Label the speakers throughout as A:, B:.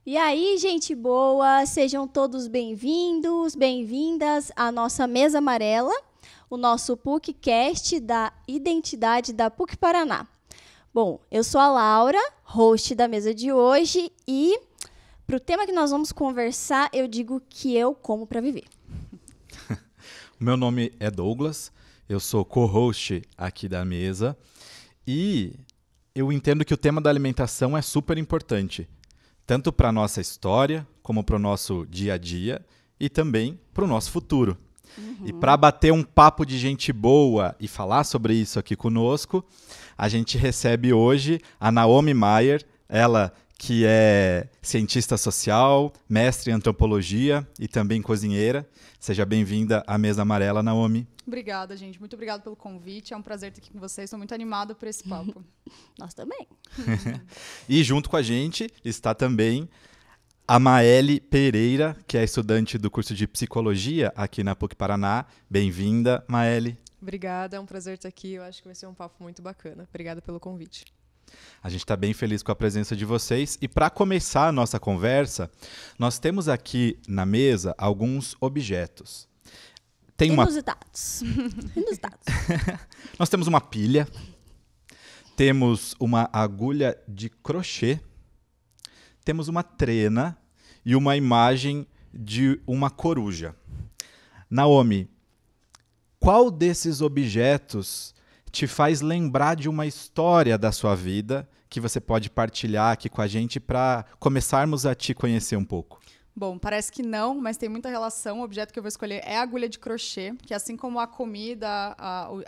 A: E aí, gente boa, sejam todos bem-vindos, bem-vindas à nossa Mesa Amarela, o nosso PUCcast da Identidade da PUC Paraná. Bom, eu sou a Laura, host da mesa de hoje, e para o tema que nós vamos conversar, eu digo que eu como para viver.
B: O meu nome é Douglas, eu sou co-host aqui da mesa, e eu entendo que o tema da alimentação é super importante, tanto para a nossa história, como para o nosso dia a dia e também para o nosso futuro. E para bater um papo de gente boa e falar sobre isso aqui conosco, a gente recebe hoje a Naomi Maier, ela que é cientista social, mestre em antropologia e também cozinheira. Seja bem-vinda à Mesa Amarela, Naomi.
C: Obrigada, gente. Muito obrigada pelo convite. É um prazer estar aqui com vocês. Estou muito animada por esse papo.
A: Nós também.
B: E junto com a gente está também a Maeli Pereira, que é estudante do curso de Psicologia aqui na PUC Paraná. Bem-vinda, Maeli.
D: Obrigada, é um prazer estar aqui. Eu acho que vai ser um papo muito bacana. Obrigada pelo convite.
B: A gente está bem feliz com a presença de vocês. E para começar a nossa conversa, nós temos aqui na mesa alguns objetos.
A: Inusitados.
B: Nós temos uma pilha, temos uma agulha de crochê, temos uma trena e uma imagem de uma coruja. Naomi, qual desses objetos te faz lembrar de uma história da sua vida que você pode partilhar aqui com a gente para começarmos a te conhecer um pouco?
C: Bom, parece que não, mas tem muita relação. O objeto que eu vou escolher é a agulha de crochê, que assim como a comida,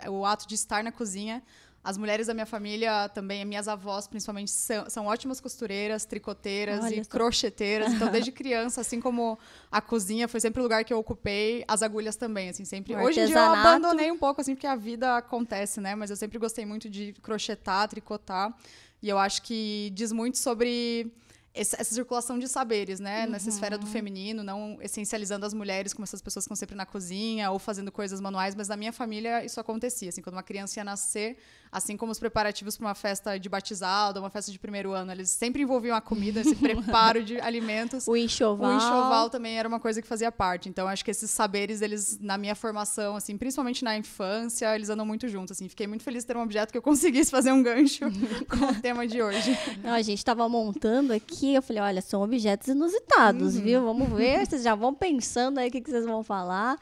C: o ato de estar na cozinha, as mulheres da minha família também, minhas avós principalmente, são ótimas costureiras, tricoteiras e crocheteiras. Então, desde criança, assim como a cozinha foi sempre o lugar que eu ocupei, as agulhas também, assim, sempre. Hoje em dia eu abandonei um pouco, assim, porque a vida acontece, né? Mas eu sempre gostei muito de crochetar, tricotar. E eu acho que diz muito sobre essa circulação de saberes, né? Nessa esfera do feminino, não essencializando as mulheres como essas pessoas que estão sempre na cozinha ou fazendo coisas manuais, mas na minha família isso acontecia, assim, quando uma criança ia nascer, assim como os preparativos para uma festa de batizado, uma festa de primeiro ano, eles sempre envolviam a comida, esse preparo de alimentos.
A: O enxoval.
C: O enxoval também era uma coisa que fazia parte. Então, acho que esses saberes, eles, na minha formação, assim, principalmente na infância, eles andam muito juntos, assim. Fiquei muito feliz de ter um objeto que eu conseguisse fazer um gancho com o tema de hoje.
A: Não, a gente estava montando aqui, eu falei, olha, são objetos inusitados, viu? Vamos ver, vocês já vão pensando aí o que vocês vão falar.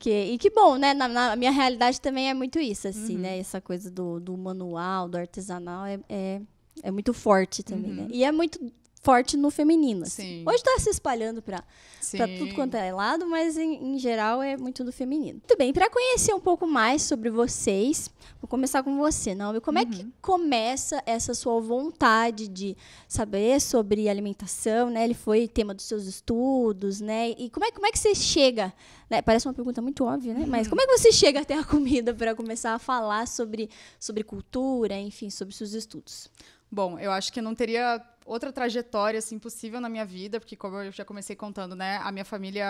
A: E que bom, né? Na minha realidade também é muito isso, assim, né? Essa coisa do manual, do artesanal é muito forte também, né? E é muito forte no feminino, assim. Hoje está se espalhando para tudo quanto é lado, mas em geral é muito do feminino. Muito bem, para conhecer um pouco mais sobre vocês, vou começar com você, Naomi. Como é que começa essa sua vontade de saber sobre alimentação, né? Ele foi tema dos seus estudos, né? E como é que você chega, né? Parece uma pergunta muito óbvia, né? Mas como é que você chega até a comida para começar a falar sobre cultura, enfim, sobre seus estudos?
C: Bom, eu acho que não teria outra trajetória assim possível na minha vida, porque como eu já comecei contando, né, a minha família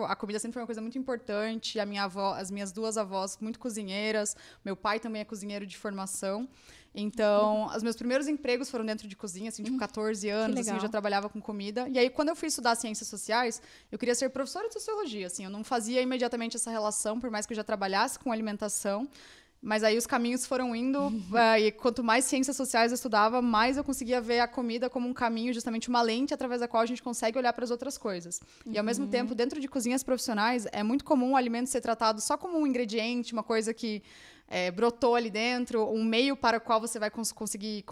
C: a comida sempre foi uma coisa muito importante, as minhas duas avós muito cozinheiras, meu pai também é cozinheiro de formação. Então, os meus primeiros empregos foram dentro de cozinha, assim, tipo 14 anos, assim, eu já trabalhava com comida. E aí, quando eu fui estudar ciências sociais, eu queria ser professora de sociologia, assim, eu não fazia imediatamente essa relação, por mais que eu já trabalhasse com alimentação. Mas aí os caminhos foram indo, e quanto mais ciências sociais eu estudava, mais eu conseguia ver a comida como um caminho, justamente uma lente através da qual a gente consegue olhar para as outras coisas. E, ao mesmo tempo, dentro de cozinhas profissionais, é muito comum o alimento ser tratado só como um ingrediente, uma coisa que brotou ali dentro, um meio para o qual você vai conseguir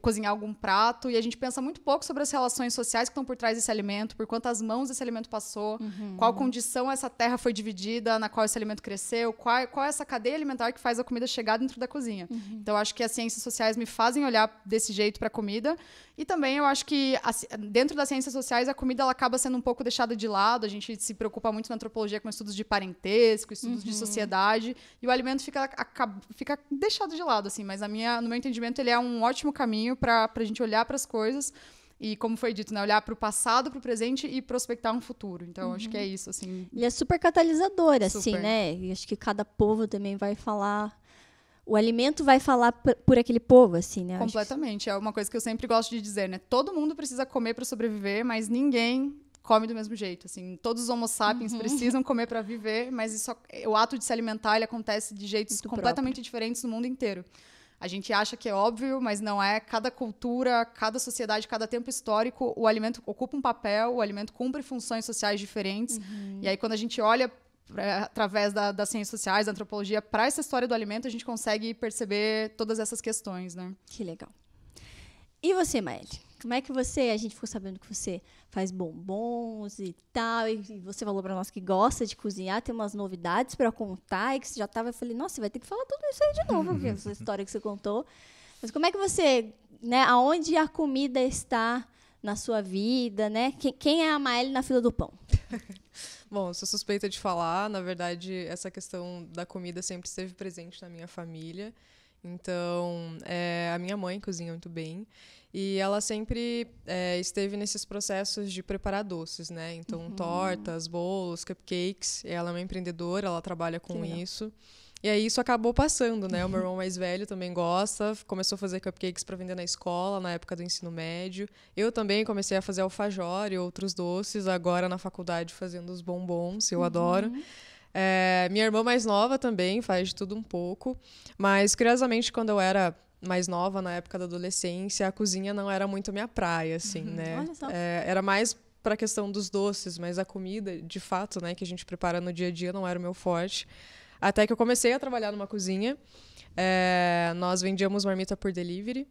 C: cozinhar algum prato. E a gente pensa muito pouco sobre as relações sociais que estão por trás desse alimento, por quantas mãos esse alimento passou, qual condição essa terra foi dividida, na qual esse alimento cresceu, qual é essa cadeia alimentar que faz a comida chegar dentro da cozinha. Então, acho que as ciências sociais me fazem olhar desse jeito para a comida. E também eu acho que dentro das ciências sociais a comida ela acaba sendo um pouco deixada de lado. A gente se preocupa muito na antropologia com estudos de parentesco, estudos de sociedade, e o alimento fica deixado de lado, assim. Mas no meu entendimento ele é um ótimo caminho para a gente olhar para as coisas e, como foi dito, né, olhar para o passado, para o presente e prospectar um futuro. Então, acho que é isso, assim.
A: Ele é super catalisador, assim, né? E acho que cada povo também vai falar o alimento vai falar por aquele povo, assim, né?
C: Completamente. É uma coisa que eu sempre gosto de dizer, né? Todo mundo precisa comer para sobreviver, mas ninguém come do mesmo jeito. Assim, todos os homo sapiens precisam comer para viver, mas o ato de se alimentar ele acontece de jeitos
A: Muito
C: completamente
A: próprio.
C: diferentes no mundo inteiro. A gente acha que é óbvio, mas não é. Cada cultura, cada sociedade, cada tempo histórico, o alimento ocupa um papel, o alimento cumpre funções sociais diferentes. E aí, quando a gente olha através das ciências sociais, da antropologia, para essa história do alimento, a gente consegue perceber todas essas questões, né?
A: Que legal. E você, Maeli? Como é que a gente ficou sabendo que você faz bombons e tal, e você falou para nós que gosta de cozinhar, tem umas novidades para contar, e que você já tava, eu falei, nossa, você vai ter que falar tudo isso aí de novo, porque essa história que você contou. Mas como é que você, né, aonde a comida está na sua vida, né? Quem é a Maeli na fila do pão?
D: Bom, eu sou suspeita de falar. Na verdade, essa questão da comida sempre esteve presente na minha família. Então, a minha mãe cozinha muito bem. E ela sempre esteve nesses processos de preparar doces, né? Então, tortas, bolos, cupcakes. Ela é uma empreendedora, ela trabalha com isso. E aí isso acabou passando, né? O meu irmão mais velho também gosta, começou a fazer cupcakes para vender na escola, na época do ensino médio. Eu também comecei a fazer alfajor e outros doces, agora na faculdade fazendo os bombons, eu adoro. Minha irmã mais nova também faz de tudo um pouco, mas curiosamente quando eu era mais nova, na época da adolescência, a cozinha não era muito minha praia, assim, né?
A: Olha só.
D: Era mais para a questão dos doces, mas a comida, de fato, né, que a gente prepara no dia a dia não era o meu forte. Até que eu comecei a trabalhar numa cozinha. Nós vendíamos marmita por delivery.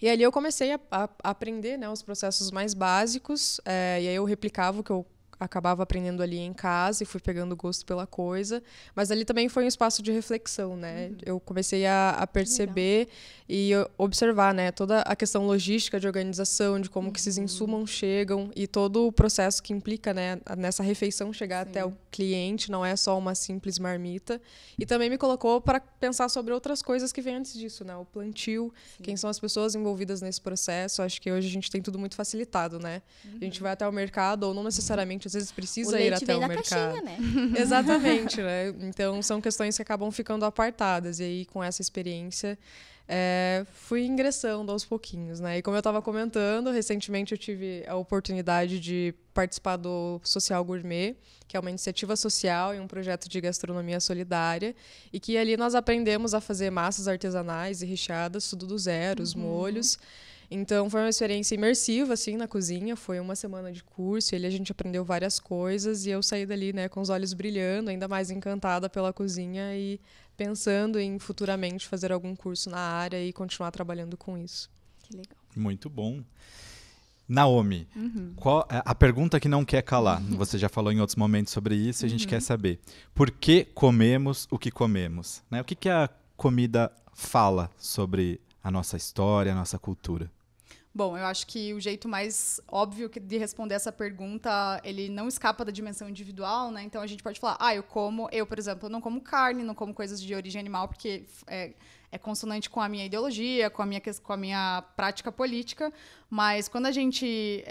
D: E ali eu comecei a aprender, né, os processos mais básicos. E aí eu replicava o que eu acabava aprendendo ali em casa e fui pegando gosto pela coisa. Mas ali também foi um espaço de reflexão, né? Eu comecei a perceber e observar, né, toda a questão logística de organização, de como que esses insumos chegam e todo o processo que implica, né, nessa refeição chegar até o cliente, não é só uma simples marmita. E também me colocou para pensar sobre outras coisas que vêm antes disso, né? O plantio, quem são as pessoas envolvidas nesse processo. Acho que hoje a gente tem tudo muito facilitado, né? A gente vai até o mercado ou não necessariamente às vezes precisa ir até o mercado.
A: Caixinha, né?
D: Exatamente, né? Então são questões que acabam ficando apartadas. E aí, com essa experiência, fui ingressando aos pouquinhos, né? E como eu estava comentando, recentemente eu tive a oportunidade de participar do Social Gourmet, que é uma iniciativa social e um projeto de gastronomia solidária, e que ali nós aprendemos a fazer massas artesanais e recheadas, tudo do zero, os molhos. Então, foi uma experiência imersiva, assim, na cozinha. Foi uma semana de curso, e ali a gente aprendeu várias coisas, e eu saí dali, né, com os olhos brilhando, ainda mais encantada pela cozinha e pensando em futuramente fazer algum curso na área e continuar trabalhando com isso.
A: Que legal.
B: Muito bom. Naomi, qual a pergunta que não quer calar? Você já falou em outros momentos sobre isso e a gente quer saber. Por que comemos o que comemos? Né? O que a comida fala sobre a nossa história, a nossa cultura?
C: Bom, eu acho que o jeito mais óbvio de responder essa pergunta, ele não escapa da dimensão individual, né? Então a gente pode falar, eu, por exemplo, eu não como carne, não como coisas de origem animal, porque é consonante com a minha ideologia, com a minha prática política, mas quando a gente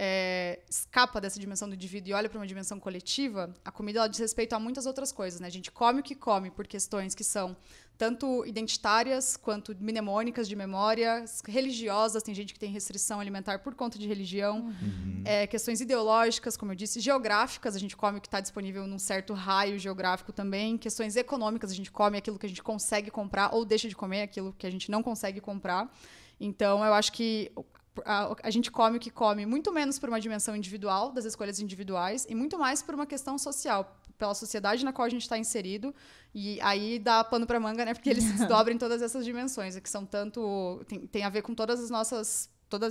C: escapa dessa dimensão do indivíduo e olha para uma dimensão coletiva, a comida ela diz respeito a muitas outras coisas, né? A gente come o que come por questões que são tanto identitárias quanto mnemônicas de memória, religiosas, tem gente que tem restrição alimentar por conta de religião, questões ideológicas, como eu disse, geográficas, a gente come o que está disponível num certo raio geográfico também, questões econômicas, a gente come aquilo que a gente consegue comprar ou deixa de comer aquilo que a gente não consegue comprar. Então, eu acho que a gente come o que come muito menos por uma dimensão individual, das escolhas individuais, e muito mais por uma questão social, pela sociedade na qual a gente está inserido, e aí dá pano para manga, né? Porque eles se desdobram em todas essas dimensões, que são tanto... Tem a ver com todas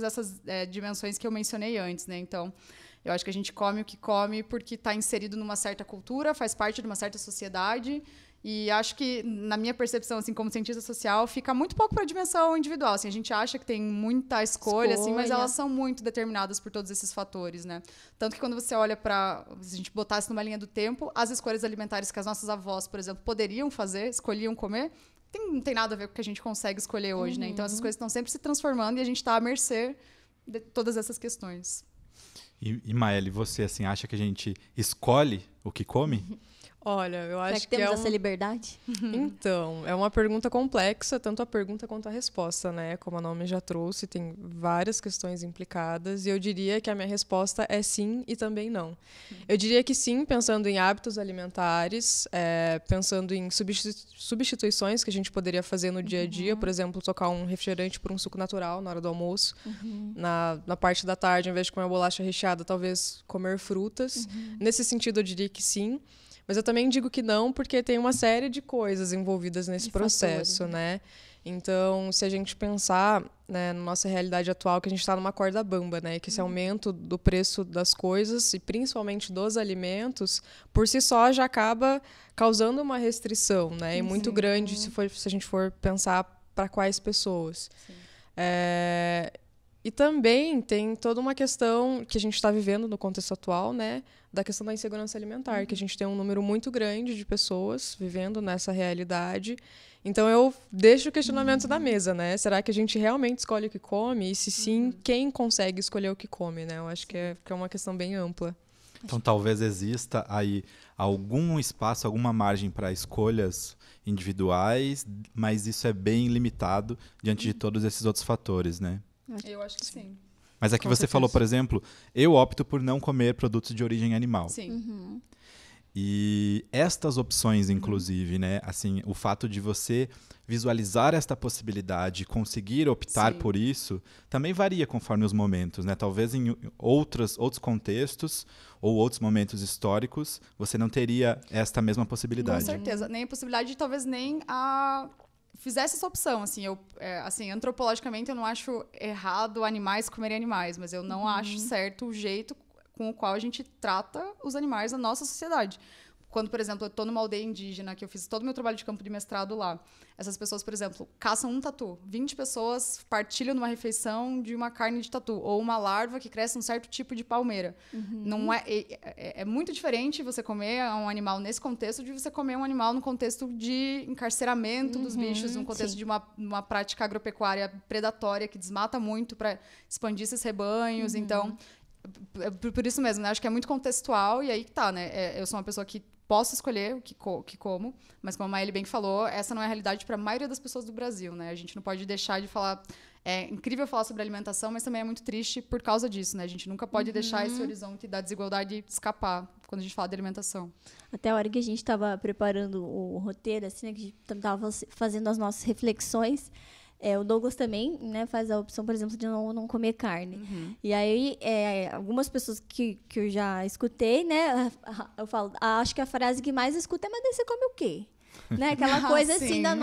C: essas dimensões que eu mencionei antes, né? Então, eu acho que a gente come o que come porque está inserido numa certa cultura, faz parte de uma certa sociedade. E acho que, na minha percepção, assim, como cientista social, fica muito pouco para a dimensão individual. Assim, a gente acha que tem muita escolha, assim, mas elas são muito determinadas por todos esses fatores, né? Tanto que quando você olha para... Se a gente botasse numa linha do tempo, as escolhas alimentares que as nossas avós, por exemplo, poderiam fazer, escolhiam comer, não tem nada a ver com o que a gente consegue escolher hoje, né? Então, essas coisas estão sempre se transformando e a gente está à mercê de todas essas questões.
B: E Maeli, você assim, acha que a gente escolhe o que come?
D: Olha, eu
A: Será
D: acho
A: que temos
D: é
A: essa liberdade?
D: Então, é uma pergunta complexa, tanto a pergunta quanto a resposta, né? Como o nome já trouxe, tem várias questões implicadas, e eu diria que a minha resposta é sim e também não. Eu diria que sim, pensando em hábitos alimentares, pensando em substituições que a gente poderia fazer no dia a dia, por exemplo, trocar um refrigerante por um suco natural na hora do almoço. Na parte da tarde, ao invés de comer uma bolacha recheada, talvez comer frutas. Nesse sentido, eu diria que sim. Mas eu também digo que não, porque tem uma série de coisas envolvidas nesse processo,
A: fatores,
D: né? Então, se a gente pensar, né, na nossa realidade atual, que a gente está numa corda bamba, né? Que esse aumento do preço das coisas, e principalmente dos alimentos, por si só já acaba causando uma restrição, né? E muito grande se a gente for pensar para quais pessoas. E também tem toda uma questão que a gente está vivendo no contexto atual, né, da questão da insegurança alimentar, que a gente tem um número muito grande de pessoas vivendo nessa realidade. Então eu deixo o questionamento na mesa, né? Será que a gente realmente escolhe o que come? E se sim, quem consegue escolher o que come, né? Eu acho que é uma questão bem ampla.
B: Então talvez exista aí algum espaço, alguma margem para escolhas individuais, mas isso é bem limitado diante de todos esses outros fatores, né?
C: Eu acho que sim.
B: Mas aqui
D: Com
B: você
D: certeza.
B: falou, por exemplo, eu opto por não comer produtos de origem animal.
C: Sim.
B: E estas opções, inclusive, né, assim, o fato de você visualizar esta possibilidade, conseguir optar
C: Sim.
B: por isso, também varia conforme os momentos, né? Talvez em outros contextos ou outros momentos históricos, você não teria esta mesma
C: Com
B: possibilidade.
C: certeza. Nem a possibilidade de talvez nem fizesse essa opção, assim, assim, antropologicamente eu não acho errado animais comerem animais, mas eu não acho certo o jeito com o qual a gente trata os animais na nossa sociedade. Quando, por exemplo, eu estou numa aldeia indígena, que eu fiz todo o meu trabalho de campo de mestrado lá, essas pessoas, por exemplo, caçam um tatu. 20 pessoas partilham numa refeição de uma carne de tatu, ou uma larva que cresce num certo tipo de palmeira. Não é muito diferente você comer um animal nesse contexto de você comer um animal no contexto de encarceramento dos bichos, num contexto de uma prática agropecuária predatória que desmata muito para expandir esses rebanhos. Então, por isso mesmo, né? Acho que é muito contextual e aí que tá, né? Eu sou uma pessoa que posso escolher o que como, mas como a Maeli bem falou, essa não é a realidade para a maioria das pessoas do Brasil, né? A gente não pode deixar de falar. É incrível falar sobre alimentação, mas também é muito triste por causa disso, né? A gente nunca pode deixar esse horizonte da desigualdade escapar quando a gente fala de alimentação.
A: Até a hora que a gente estava preparando o roteiro, assim, né, que a gente estava fazendo as nossas reflexões, o Douglas também, né, faz a opção, por exemplo, de não comer carne. E aí, algumas pessoas que eu já escutei, né, eu falo, acho que a frase que mais escuto é, mas daí você come o quê? Né? Aquela coisa assim
C: Sim.
A: da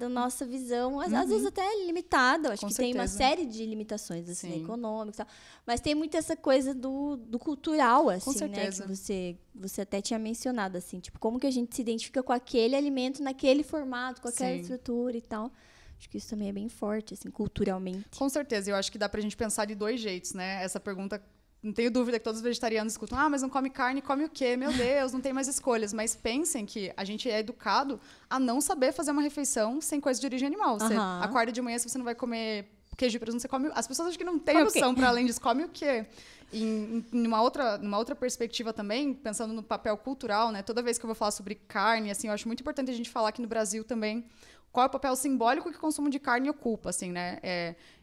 A: nossa visão, às vezes até limitada. Eu acho
C: Com
A: que tem uma
C: certeza.
A: série de limitações, assim,
C: Sim.
A: econômicas e tal. Mas tem muito essa coisa do cultural, assim, né?
C: certeza.
A: Que você até tinha mencionado, assim, tipo, como que a gente se identifica com aquele alimento naquele formato, com aquela
C: Sim.
A: estrutura e tal. Acho que isso também é bem forte, assim, culturalmente.
C: Com certeza, eu acho que dá pra gente pensar de dois jeitos, né? Essa pergunta, não tenho dúvida que todos os vegetarianos escutam, mas não come carne, come o quê? Meu Deus, não tem mais escolhas. Mas pensem que a gente é educado a não saber fazer uma refeição sem coisa de origem animal. Você acorda de manhã, se você não vai comer queijo e presunto, você come... As pessoas acham que não tem
A: Come o
C: opção para além disso, come o quê? E numa outra perspectiva também, pensando no papel cultural, né? Toda vez que eu vou falar sobre carne, assim, eu acho muito importante a gente falar aqui no Brasil também qual é o papel simbólico que o consumo de carne ocupa, assim, né?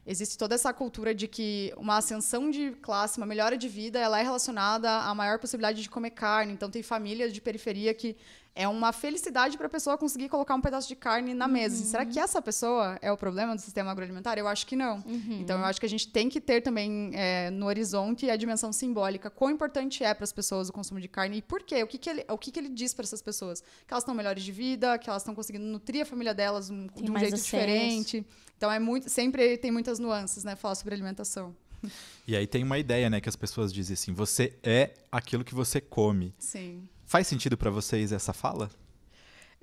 C: Existe toda essa cultura de que uma ascensão de classe, uma melhora de vida, ela é relacionada à maior possibilidade de comer carne. Então, tem famílias de periferia que é uma felicidade para a pessoa conseguir colocar um pedaço de carne na mesa. Será que essa pessoa é o problema do sistema agroalimentar? Eu acho que não. Então, eu acho que a gente tem que ter também no horizonte a dimensão simbólica. Quão importante é para as pessoas o consumo de carne e por quê? O que ele diz para essas pessoas? Que elas estão melhores de vida, que elas estão conseguindo nutrir a família delas de um
A: mais
C: jeito
A: acesso.
C: diferente. Então, sempre tem muitas nuances, né? Falar sobre alimentação.
B: E aí tem uma ideia, né, que as pessoas dizem assim, você é aquilo que você come.
C: Sim.
B: Faz sentido para vocês essa fala?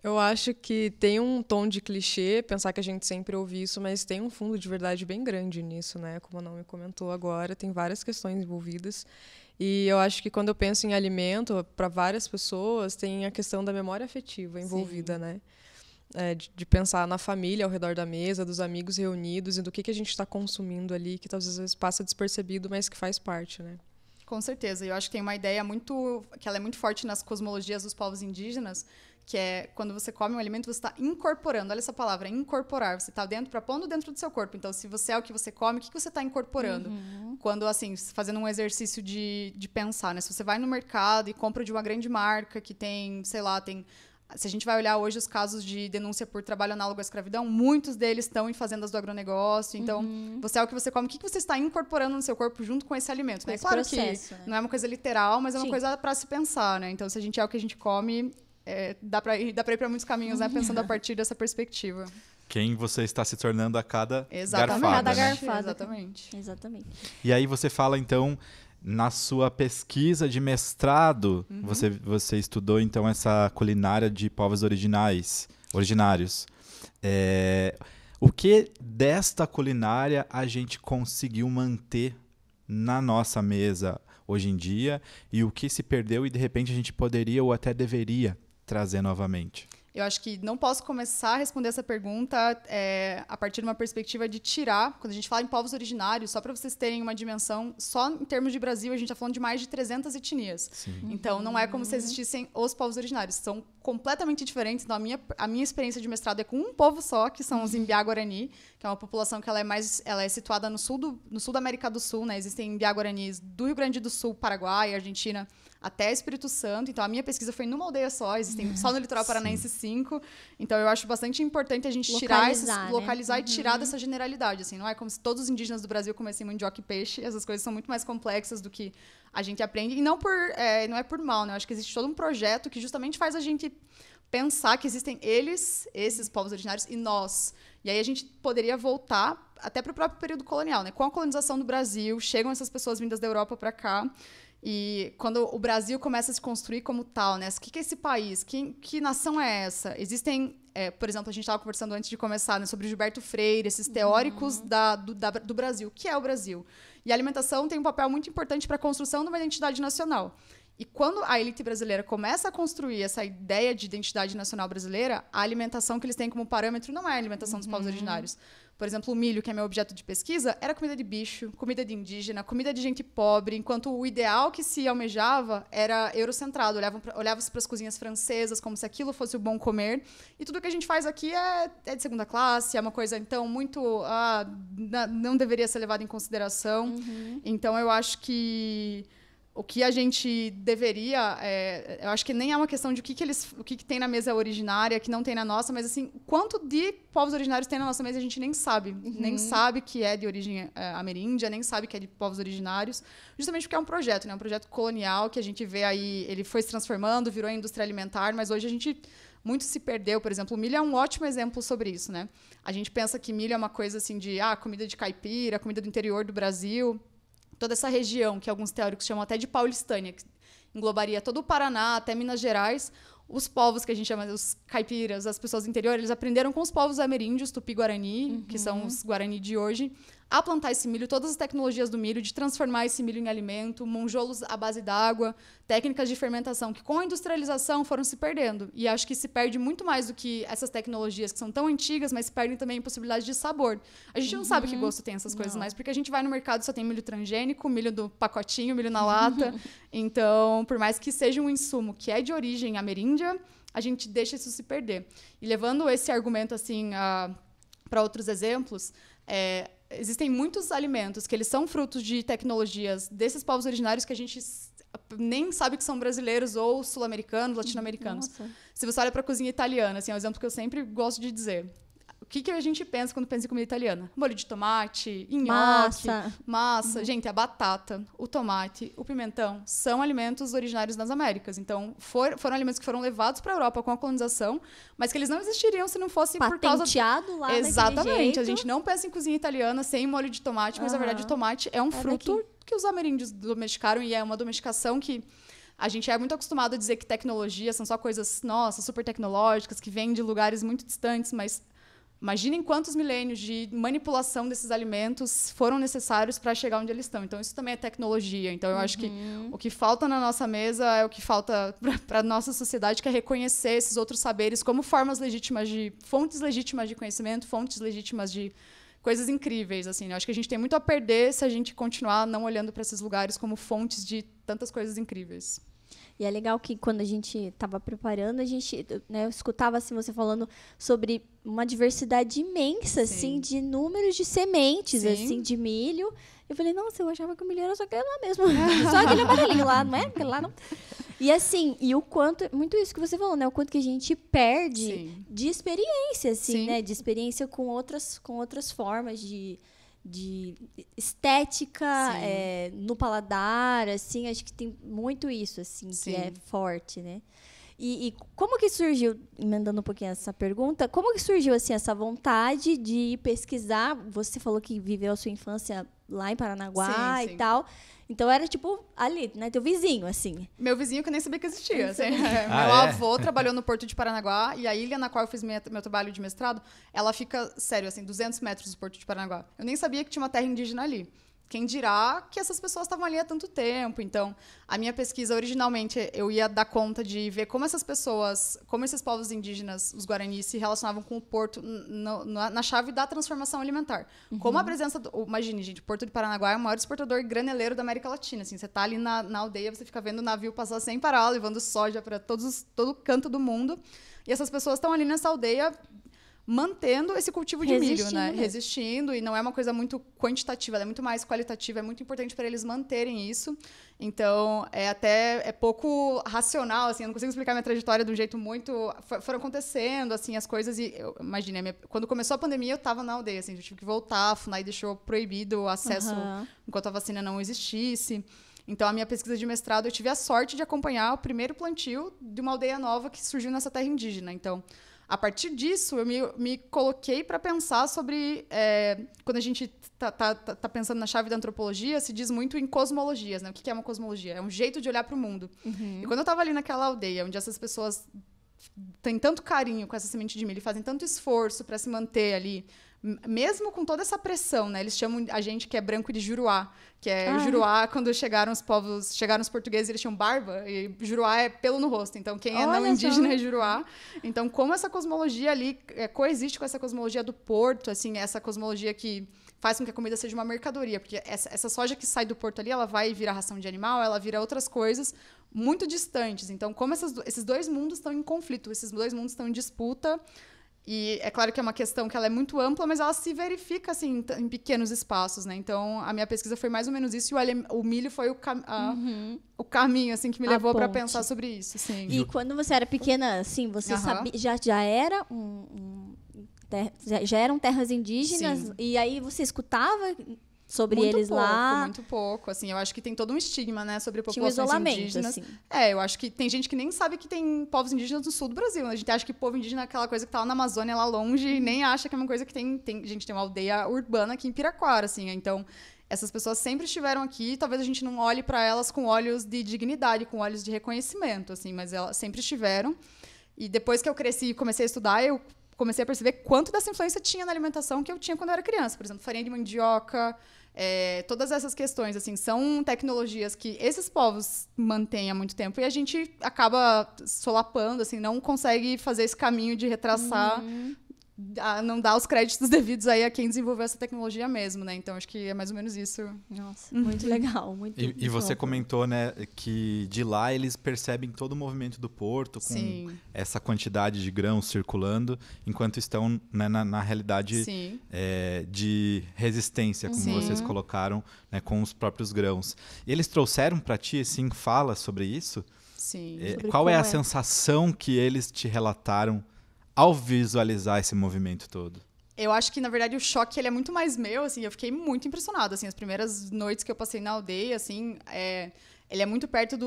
D: Eu acho que tem um tom de clichê, pensar que a gente sempre ouve isso, mas tem um fundo de verdade bem grande nisso, né? Como a Naomi comentou agora, tem várias questões envolvidas. E eu acho que quando eu penso em alimento, para várias pessoas, tem a questão da memória afetiva envolvida, né? De pensar na família ao redor da mesa, dos amigos reunidos e do que a gente está consumindo ali, que às vezes passa despercebido, mas que faz parte, né?
C: Com certeza. Eu acho que tem uma ideia que ela é muito forte nas cosmologias dos povos indígenas, que é quando você come um alimento, você está incorporando. Olha essa palavra, incorporar. Você está pondo dentro do seu corpo. Então, se você é o que você come, o que você está incorporando? Quando, assim, fazendo um exercício de pensar, né? Se você vai no mercado e compra de uma grande marca que tem, sei lá, se a gente vai olhar hoje os casos de denúncia por trabalho análogo à escravidão, muitos deles estão em fazendas do agronegócio. Então, você é o que você come. O que você está incorporando no seu corpo junto com esse alimento? Né? Claro
A: processo,
C: que não é uma coisa literal, mas é uma
A: Sim.
C: coisa para se pensar. Né? Então, se a gente é o que a gente come, dá para ir para muitos caminhos, né? Pensando a partir dessa perspectiva.
B: Quem você está se tornando a cada
C: Exatamente.
B: garfada.
A: Cada
B: né?
A: garfada. Exatamente.
B: E aí você fala, então, na sua pesquisa de mestrado, você estudou, então, essa culinária de povos originários. O que desta culinária a gente conseguiu manter na nossa mesa hoje em dia e o que se perdeu e, de repente, a gente poderia ou até deveria trazer novamente?
C: Eu acho que não posso começar a responder essa pergunta a partir de uma perspectiva de tirar, quando a gente fala em povos originários, só para vocês terem uma dimensão, só em termos de Brasil, a gente está falando de mais de 300 etnias.
B: Sim.
C: Então, não é como se existissem os povos originários. São completamente diferentes. Então, a minha experiência de mestrado é com um povo só, que são os Imbiá-Guarani, que é uma população que ela é situada no sul da América do Sul. Né? Existem Imbiá-Guaranis do Rio Grande do Sul, Paraguai, Argentina, até Espírito Santo. Então, a minha pesquisa foi numa aldeia só. Existem só no litoral paranaense 5. Então, eu acho bastante importante a gente localizar e tirar dessa generalidade. Assim, não é como se todos os indígenas do Brasil comessem mandioca e peixe. Essas coisas são muito mais complexas do que a gente aprende. E não é por mal. Né? Eu acho que existe todo um projeto que justamente faz a gente pensar que existem esses povos originários, e nós. E aí a gente poderia voltar até para o próprio período colonial. Né? Com a colonização do Brasil, chegam essas pessoas vindas da Europa para cá. E quando o Brasil começa a se construir como tal, né? O que é esse país? Que nação é essa? Existem, por exemplo, a gente estava conversando antes de começar, né, sobre Gilberto Freire, esses teóricos do Brasil. O que é o Brasil? E a alimentação tem um papel muito importante para a construção de uma identidade nacional. E quando a elite brasileira começa a construir essa ideia de identidade nacional brasileira, a alimentação que eles têm como parâmetro não é a alimentação dos povos originários. Por exemplo, o milho, que é meu objeto de pesquisa, era comida de bicho, comida de indígena, comida de gente pobre, enquanto o ideal que se almejava era eurocentrado. Olhava-se para as cozinhas francesas como se aquilo fosse o bom comer. E tudo que a gente faz aqui é de segunda classe, é uma coisa, então, muito... não deveria ser levado em consideração. Então, eu acho que o que a gente deveria... eu acho que nem é uma questão de o que tem na mesa originária, que não tem na nossa, mas assim, quanto de povos originários tem na nossa mesa a gente nem sabe. Nem sabe que é de origem ameríndia, nem sabe que é de povos originários, justamente porque é um projeto, né? Um projeto colonial que a gente vê aí, ele foi se transformando, virou indústria alimentar, mas hoje a gente muito se perdeu. Por exemplo, o milho é um ótimo exemplo sobre isso, né? A gente pensa que milho é uma coisa assim de comida de caipira, comida do interior do Brasil. Toda essa região, que alguns teóricos chamam até de paulistânia, que englobaria todo o Paraná, até Minas Gerais. Os povos que a gente chama, os caipiras, as pessoas do interior, eles aprenderam com os povos ameríndios, tupi-guarani, que são os guarani de hoje, a plantar esse milho, todas as tecnologias do milho, de transformar esse milho em alimento, monjolos à base d'água, técnicas de fermentação, que com a industrialização foram se perdendo. E acho que se perde muito mais do que essas tecnologias que são tão antigas, mas se perdem também possibilidade de sabor. A gente não sabe que gosto tem essas coisas mais, porque a gente vai no mercado e só tem milho transgênico, milho do pacotinho, milho na lata. Então, por mais que seja um insumo que é de origem ameríndia, a gente deixa isso se perder. E levando esse argumento assim para outros exemplos, existem muitos alimentos que eles são frutos de tecnologias desses povos originários que a gente nem sabe que são brasileiros ou sul-americanos, latino-americanos. Se você olha para a cozinha italiana, assim, é um exemplo que eu sempre gosto de dizer. O que a gente pensa quando pensa em comida italiana? Molho de tomate, nhoque, massa. Gente, a batata, o tomate, o pimentão são alimentos originários das Américas. Então, foram alimentos que foram levados para a Europa com a colonização, mas que eles não existiriam se não fosse por causa...
A: Patenteado lá
C: Exatamente.
A: Jeito.
C: A gente não pensa em cozinha italiana sem molho de tomate, mas, na verdade, o tomate é um fruto que os ameríndios domesticaram, e é uma domesticação que a gente é muito acostumado a dizer que tecnologia são só coisas, nossa, super tecnológicas, que vêm de lugares muito distantes, mas... Imaginem quantos milênios de manipulação desses alimentos foram necessários para chegar onde eles estão. Então, isso também é tecnologia. Então, eu acho que o que falta na nossa mesa é o que falta para a nossa sociedade, que é reconhecer esses outros saberes como fontes legítimas de conhecimento, fontes legítimas de coisas incríveis, assim. Eu acho que a gente tem muito a perder se a gente continuar não olhando para esses lugares como fontes de tantas coisas incríveis.
A: E é legal que quando a gente estava preparando, a gente, né, eu escutava assim, você falando sobre uma diversidade imensa, assim, de números de sementes, assim, de milho. Eu falei, nossa, eu achava que o milho era só aquele lá mesmo. Só aquele amarelinho lá, não é? Aquele lá não. E assim, e o quanto, muito isso que você falou, né? O quanto que a gente perde de experiência, assim, né? De experiência com outras formas de estética, no paladar, assim, acho que tem muito isso, assim, que é forte, né? E como que surgiu, emendando um pouquinho essa pergunta, como que surgiu, assim, essa vontade de pesquisar? Você falou que viveu a sua infância lá em Paranaguá e tal. Então, era, tipo, ali, né? Teu vizinho, assim.
C: Meu vizinho que eu nem sabia que existia. Assim. Meu avô trabalhou no Porto de Paranaguá e a ilha na qual eu fiz meu trabalho de mestrado, ela fica, sério, assim, 200 metros do Porto de Paranaguá. Eu nem sabia que tinha uma terra indígena ali. Quem dirá que essas pessoas estavam ali há tanto tempo. Então, a minha pesquisa, originalmente, eu ia dar conta de ver como essas pessoas, como esses povos indígenas, os Guaranis, se relacionavam com o Porto na chave da transformação alimentar. Como a presença... Imagine, gente, o Porto de Paranaguá é o maior exportador graneleiro da América Latina. Assim, você está ali na aldeia, você fica vendo o navio passar sem parar, levando soja para todo canto do mundo. E essas pessoas estão ali nessa aldeia mantendo esse cultivo de milho, né? Resistindo, e não é uma coisa muito quantitativa, ela é muito mais qualitativa, é muito importante para eles manterem isso. Então, é pouco racional, assim, eu não consigo explicar minha trajetória de um jeito muito... Foram acontecendo, assim, as coisas, e imagina, quando começou a pandemia, eu estava na aldeia, assim, eu tive que voltar, a FUNAI deixou proibido o acesso enquanto a vacina não existisse. Então, a minha pesquisa de mestrado, eu tive a sorte de acompanhar o primeiro plantio de uma aldeia nova que surgiu nessa terra indígena. Então, a partir disso, eu me coloquei para pensar sobre... quando a gente tá pensando na chave da antropologia, se diz muito em cosmologias, né? O que é uma cosmologia? É um jeito de olhar para o mundo. E quando eu estava ali naquela aldeia, onde essas pessoas têm tanto carinho com essa semente de milho, fazem tanto esforço para se manter ali, mesmo com toda essa pressão, né? Eles chamam a gente que é branco de Juruá, que é Juruá, quando chegaram os portugueses, eles tinham barba, e Juruá é pelo no rosto, então quem é não indígena é Juruá. Então, como essa cosmologia ali coexiste com essa cosmologia do Porto, assim, essa cosmologia que faz com que a comida seja uma mercadoria, porque essa soja que sai do Porto ali, ela vai virar ração de animal, ela vira outras coisas muito distantes. Então, como esses dois mundos estão em conflito, esses dois mundos estão em disputa. E é claro que é uma questão que ela é muito ampla, mas ela se verifica assim, em pequenos espaços, né? Então, a minha pesquisa foi mais ou menos isso, e o milho foi o caminho assim, que me levou para pensar sobre isso. Sim.
A: E quando você era pequena, assim, você sabia, já era já eram terras indígenas? E aí você escutava sobre
C: muito
A: eles
C: pouco,
A: lá?
C: Muito pouco, assim, eu acho que tem todo um estigma, né, sobre
A: populações
C: populações
A: indígenas.
C: Assim. Eu acho que tem gente que nem sabe que tem povos indígenas no sul do Brasil, né? A gente acha que povo indígena é aquela coisa que tá lá na Amazônia, lá longe, e nem acha que é uma coisa que gente tem uma aldeia urbana aqui em Piraquara, assim, então essas pessoas sempre estiveram aqui, talvez a gente não olhe para elas com olhos de dignidade, com olhos de reconhecimento, assim, mas elas sempre estiveram. E depois que eu cresci e comecei a estudar, eu comecei a perceber quanto dessa influência tinha na alimentação que eu tinha quando eu era criança. Por exemplo, farinha de mandioca, todas essas questões, assim, são tecnologias que esses povos mantêm há muito tempo e a gente acaba solapando, assim, não consegue fazer esse caminho de retraçar, não dar os créditos devidos aí a quem desenvolveu essa tecnologia mesmo, né? Então, acho que é mais ou menos isso.
A: Nossa, muito legal.
B: E você comentou, né, que de lá eles percebem todo o movimento do porto com essa quantidade de grãos circulando, enquanto estão, né, na realidade de resistência, como vocês colocaram, né, com os próprios grãos. E eles trouxeram para ti, assim, fala sobre isso?
C: Sim.
B: Qual é a sensação que eles te relataram ao visualizar esse movimento todo?
C: Eu acho que, na verdade, o choque ele é muito mais meu, assim, eu fiquei muito impressionada, assim, as primeiras noites que eu passei na aldeia, assim, ele é muito perto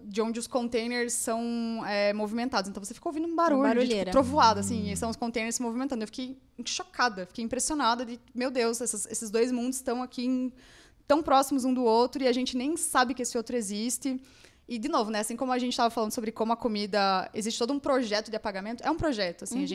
C: de onde os containers são movimentados, então você fica ouvindo um barulho, tipo, trovoada, assim, e são os containers se movimentando. Eu fiquei chocada, fiquei impressionada de, meu Deus, esses dois mundos estão aqui tão próximos um do outro e a gente nem sabe que esse outro existe. E, de novo, né, assim como a gente estava falando sobre como a comida... Existe todo um projeto de apagamento. É um projeto, assim.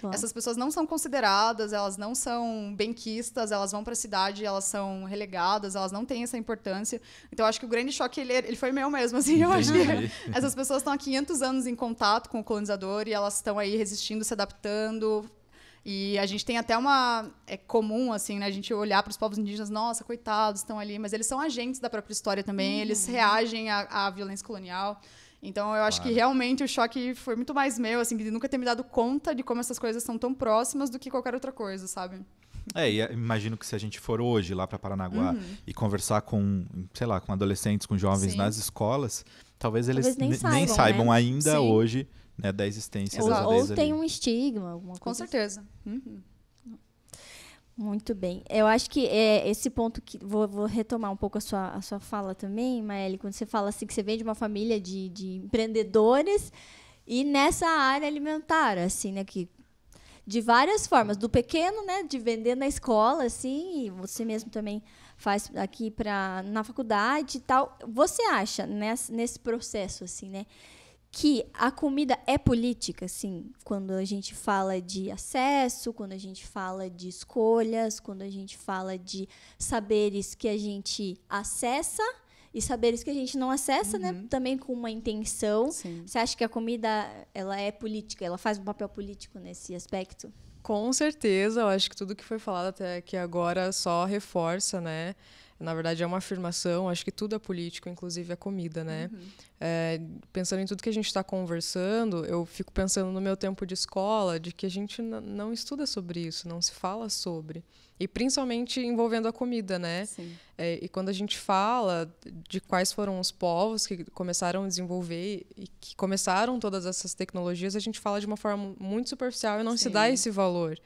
C: Claro. Essas pessoas não são consideradas, elas não são benquistas, elas vão para a cidade, elas são relegadas, elas não têm essa importância. Então, eu acho que o grande choque, ele foi meu mesmo, assim. Eu acho que essas pessoas estão há 500 anos em contato com o colonizador e elas estão aí resistindo, se adaptando. E a gente tem até é comum, assim, né? A gente olhar para os povos indígenas, nossa, coitados, estão ali. Mas eles são agentes da própria história também, eles reagem à violência colonial. Então, eu acho que realmente o choque foi muito mais meu, assim, de nunca ter me dado conta de como essas coisas são tão próximas do que qualquer outra coisa, sabe?
B: E imagino que se a gente for hoje lá para Paranaguá e conversar com, sei lá, com adolescentes, com jovens nas escolas, talvez eles nem saibam, né? Ainda hoje, né, da existência das aldeias
A: ou tem
B: ali.
A: um estigma, alguma coisa.
C: Com certeza.
A: Muito bem. Eu acho que esse ponto que vou retomar um pouco a sua fala também, Maeli, quando você fala assim que você vem de uma família de empreendedores e nessa área alimentar, assim, né, que de várias formas, do pequeno, né, de vender na escola, assim, e você mesmo também faz aqui na faculdade e tal. Você acha nesse processo, assim, né, que a comida é política, assim, quando a gente fala de acesso, quando a gente fala de escolhas, quando a gente fala de saberes que a gente acessa e saberes que a gente não acessa, né? Também com uma intenção.
C: Sim.
A: Você acha que a comida ela é política? Ela faz um papel político nesse aspecto?
D: Com certeza, eu acho que tudo que foi falado até aqui agora só reforça, né? Na verdade, é uma afirmação, acho que tudo é político, inclusive a comida, né? Pensando em tudo que a gente está conversando, eu fico pensando no meu tempo de escola, de que a gente não estuda sobre isso, não se fala sobre. E principalmente envolvendo a comida, né?
C: Sim.
D: E quando a gente fala de quais foram os povos que começaram a desenvolver e que começaram todas essas tecnologias, a gente fala de uma forma muito superficial e não se dá esse valor.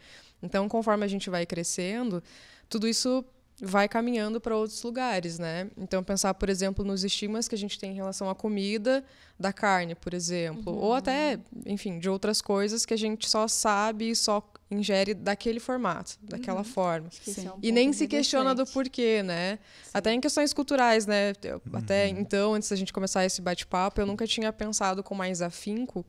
D: Então, conforme a gente vai crescendo, tudo isso vai caminhando para outros lugares, né? Então, pensar, por exemplo, nos estigmas que a gente tem em relação à comida, da carne, por exemplo, ou até, enfim, de outras coisas que a gente só sabe e só ingere daquele formato, daquela forma. E nem se questiona do porquê, né? Sim. Até em questões culturais, né? Até então, antes da gente começar esse bate-papo, eu nunca tinha pensado com mais afinco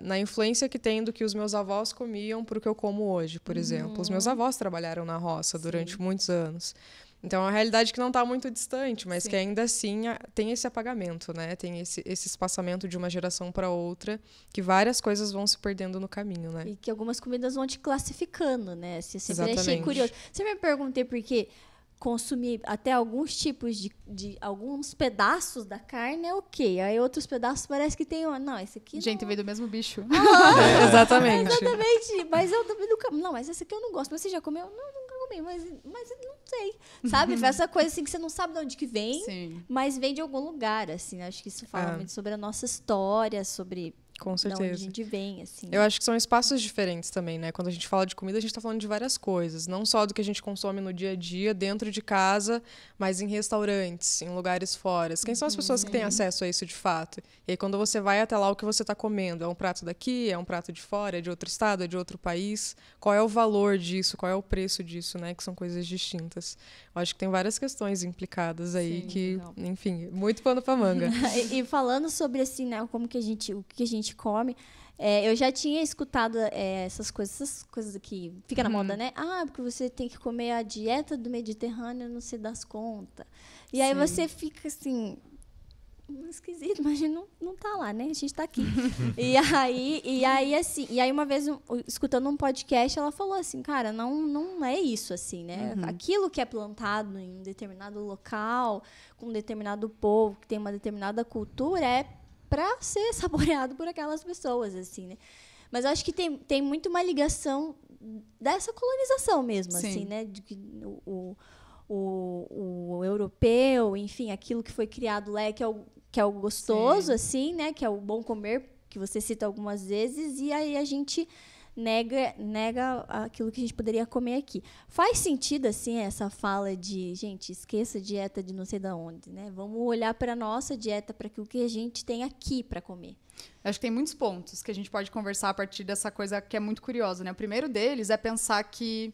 D: na influência que tem do que os meus avós comiam para o que eu como hoje, por exemplo. Os meus avós trabalharam na roça durante muitos anos. Então, é uma realidade que não está muito distante, mas que ainda assim tem esse apagamento, né? Tem esse espaçamento de uma geração para outra, que várias coisas vão se perdendo no caminho, né?
A: E que algumas comidas vão te classificando, né? Eu sempre achei curioso. Sempre me perguntei por quê. Consumir até alguns tipos de alguns pedaços da carne é ok. Aí outros pedaços parece que tem... Não, esse aqui
C: Gente,
A: não...
C: veio do mesmo bicho.
D: Exatamente.
A: Exatamente. Mas eu também nunca... Não, mas esse aqui eu não gosto. Mas você já comeu? Não, nunca comi. Mas não sei. Sabe? Essa coisa assim que você não sabe de onde que vem, mas vem de algum lugar, assim. Acho que isso fala muito sobre a nossa história, sobre...
D: Com certeza.
A: De onde a gente vem, assim.
D: Eu acho que são espaços diferentes também, né? Quando a gente fala de comida, a gente está falando de várias coisas. Não só do que a gente consome no dia a dia, dentro de casa, mas em restaurantes, em lugares fora. Quem são as pessoas que têm acesso a isso de fato? E aí, quando você vai até lá, o que você está comendo? É um prato daqui? É um prato de fora? É de outro estado? É de outro país? Qual é o valor disso? Qual é o preço disso, né? Que são coisas distintas. Eu acho que tem várias questões implicadas aí que, enfim, muito pano pra manga.
A: E falando sobre, assim, né, como que o que a gente come, eu já tinha escutado essas coisas que fica na moda, né? Porque você tem que comer a dieta do Mediterrâneo, não se dá conta. E aí você fica assim... esquisito, mas a gente não tá lá, né? A gente tá aqui. e aí uma vez, escutando um podcast, ela falou assim, cara, não é isso, assim, né? Aquilo que é plantado em um determinado local, com um determinado povo, que tem uma determinada cultura, é para ser saboreado por aquelas pessoas, assim, né? Mas eu acho que tem muito uma ligação dessa colonização mesmo, assim, né? De que o europeu, enfim, aquilo que foi criado lá, que é o gostoso, assim, né? Que é o bom comer, que você cita algumas vezes, e aí a gente nega aquilo que a gente poderia comer aqui. Faz sentido, assim, essa fala de, gente, esqueça a dieta de não sei de onde, né? Vamos olhar para a nossa dieta, para aquilo que a gente tem aqui para comer.
C: Acho que tem muitos pontos que a gente pode conversar a partir dessa coisa que é muito curiosa, né? O primeiro deles é pensar que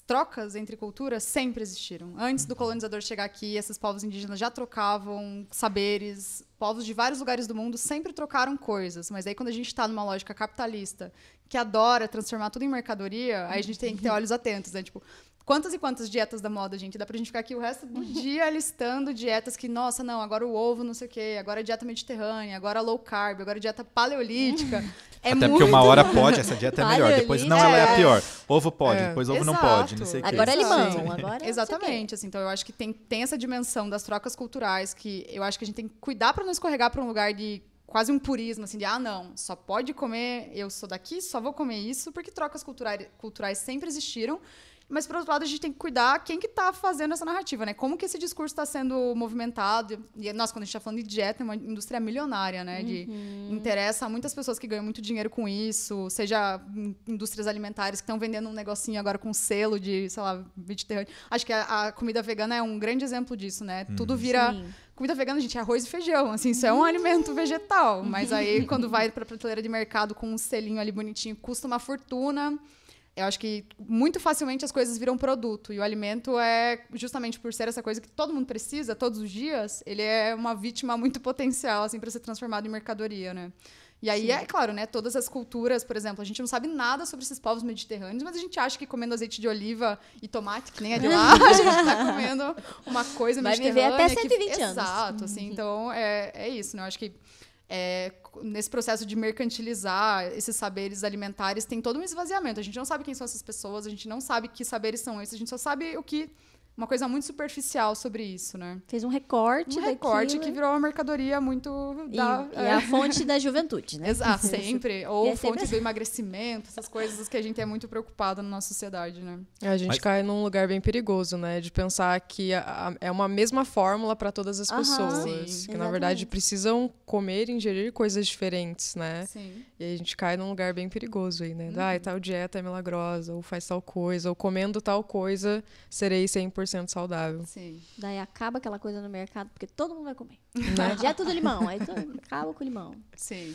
C: trocas entre culturas sempre existiram. Antes do colonizador chegar aqui, esses povos indígenas já trocavam saberes. Povos de vários lugares do mundo sempre trocaram coisas. Mas aí, quando a gente está numa lógica capitalista, que adora transformar tudo em mercadoria, aí a gente tem que ter olhos atentos, né? Tipo, Quantas e quantas dietas da moda, gente? Dá pra gente ficar aqui o resto do dia listando dietas que, nossa, não, agora o ovo não sei o quê, agora a dieta mediterrânea, agora low carb, agora a dieta paleolítica.
B: Até porque uma hora pode, essa dieta é melhor, depois não, ela é a pior. Ovo pode, depois ovo não pode, não sei o quê.
A: Agora é limão, agora
C: exatamente, assim, então eu acho que tem essa dimensão das trocas culturais que eu acho que a gente tem que cuidar para não escorregar para um lugar de quase um purismo, assim, de não, só pode comer, eu sou daqui, só vou comer isso, porque trocas culturais sempre existiram. Mas, por outro lado, a gente tem que cuidar quem que está fazendo essa narrativa, né? Como que esse discurso está sendo movimentado. E, nossa, quando a gente está falando de dieta, é uma indústria milionária, né? Interessa a muitas pessoas que ganham muito dinheiro com isso, seja indústrias alimentares que estão vendendo um negocinho agora com selo de, sei lá, mediterrâneo. Acho que a comida vegana é um grande exemplo disso, né? Tudo vira... Sim. Comida vegana, gente, é arroz e feijão, assim, isso é um alimento vegetal. Mas aí, quando vai para a prateleira de mercado com um selinho ali bonitinho, custa uma fortuna... Eu acho que muito facilmente as coisas viram produto. E o alimento é, justamente por ser essa coisa que todo mundo precisa, todos os dias, ele é uma vítima muito potencial, assim, para ser transformado em mercadoria, né? E aí, é claro, né? Todas as culturas, por exemplo, a gente não sabe nada sobre esses povos mediterrâneos, mas a gente acha que comendo azeite de oliva e tomate, que nem é de lá, a gente está comendo uma coisa mediterrânea.
A: Vai viver até 120 anos.
C: Exato, assim. Então, é isso, né? Eu acho que nesse processo de mercantilizar esses saberes alimentares, tem todo um esvaziamento. A gente não sabe quem são essas pessoas, a gente não sabe que saberes são esses, a gente só sabe uma coisa muito superficial sobre isso, né?
A: Fez um recorte daquilo.
C: Que virou uma mercadoria muito...
A: E é a fonte da juventude, né?
C: Exato, sempre. Ou fonte
A: sempre...
C: do emagrecimento, essas coisas que a gente é muito preocupado na nossa sociedade, né?
D: A gente cai num lugar bem perigoso, né? De pensar que é uma mesma fórmula para todas as pessoas.
C: Sim,
D: que, na verdade, precisam comer e ingerir coisas diferentes, né?
C: Sim.
D: E a gente cai num lugar bem perigoso aí, né? Tal dieta é milagrosa, ou faz tal coisa, ou comendo tal coisa, serei 100% saudável.
C: Sim.
A: Daí acaba aquela coisa no mercado, porque todo mundo vai comer. Né? Dieta do limão, aí acaba com o limão.
C: Sim.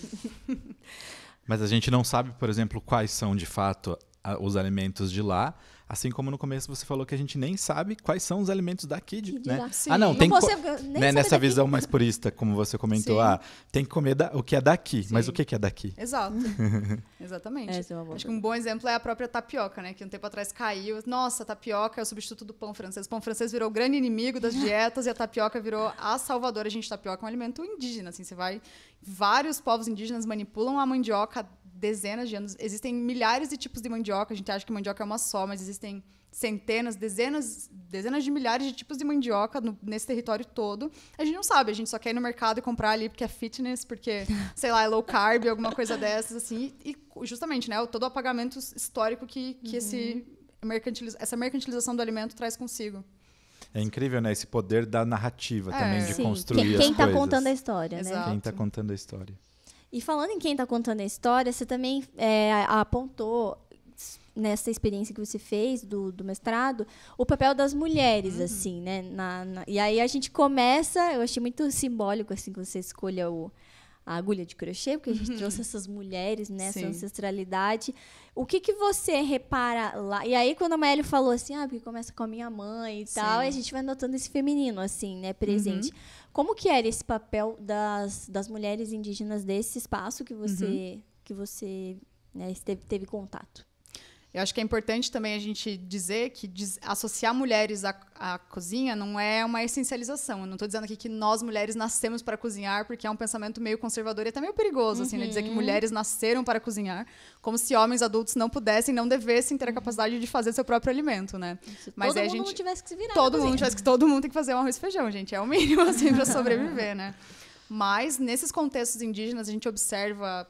B: Mas a gente não sabe, por exemplo, quais são, de fato, os alimentos de lá. Assim como no começo você falou que a gente nem sabe quais são os alimentos daqui, né? Não, tem né, nessa visão mais purista, como você comentou, tem que comer o que é daqui. Sim. Mas o que é daqui?
C: Exato. Exatamente. Acho que um bom exemplo é a própria tapioca, né? Que um tempo atrás caiu. Nossa, a tapioca é o substituto do pão francês. O pão francês virou o grande inimigo das dietas e a tapioca virou a salvadora. Gente, tapioca é um alimento indígena, assim, você vai... Vários povos indígenas manipulam a mandioca dezenas de anos. Existem milhares de tipos de mandioca. A gente acha que mandioca é uma só, mas existem centenas, dezenas de milhares de tipos de mandioca nesse território todo. A gente não sabe, a gente só quer ir no mercado e comprar ali porque é fitness, porque, sei lá, é low carb, alguma coisa dessas, assim. E justamente, né, todo o apagamento histórico que essa mercantilização do alimento traz consigo.
B: É incrível, né? Esse poder da narrativa também, de construir as coisas.
A: Quem está contando a história,
C: Exato.
A: né?
B: Quem está contando a história.
A: E falando em quem está contando a história, você também apontou nessa experiência que você fez do mestrado, o papel das mulheres, assim, né? E aí a gente começa, eu achei muito simbólico, assim, que você escolha a agulha de crochê, porque a gente trouxe essas mulheres, né? Essa ancestralidade. O que você repara lá? E aí, quando a Maélia falou assim, porque começa com a minha mãe e tal, e a gente vai notando esse feminino, assim, né? Presente. Como que era esse papel das mulheres indígenas desse espaço que você né, teve contato?
C: Eu acho que é importante também a gente dizer que associar mulheres à cozinha não é uma essencialização. Eu não estou dizendo aqui que nós, mulheres, nascemos para cozinhar, porque é um pensamento meio conservador e até meio perigoso, assim, né? Dizer que mulheres nasceram para cozinhar, como se homens adultos não pudessem, não devessem ter a capacidade de fazer seu próprio alimento, né?
A: Mas todo mundo tivesse que se virar.
C: Todo mundo tem que fazer um arroz e feijão, gente. É o mínimo, assim, para sobreviver, né? Mas, nesses contextos indígenas, a gente observa,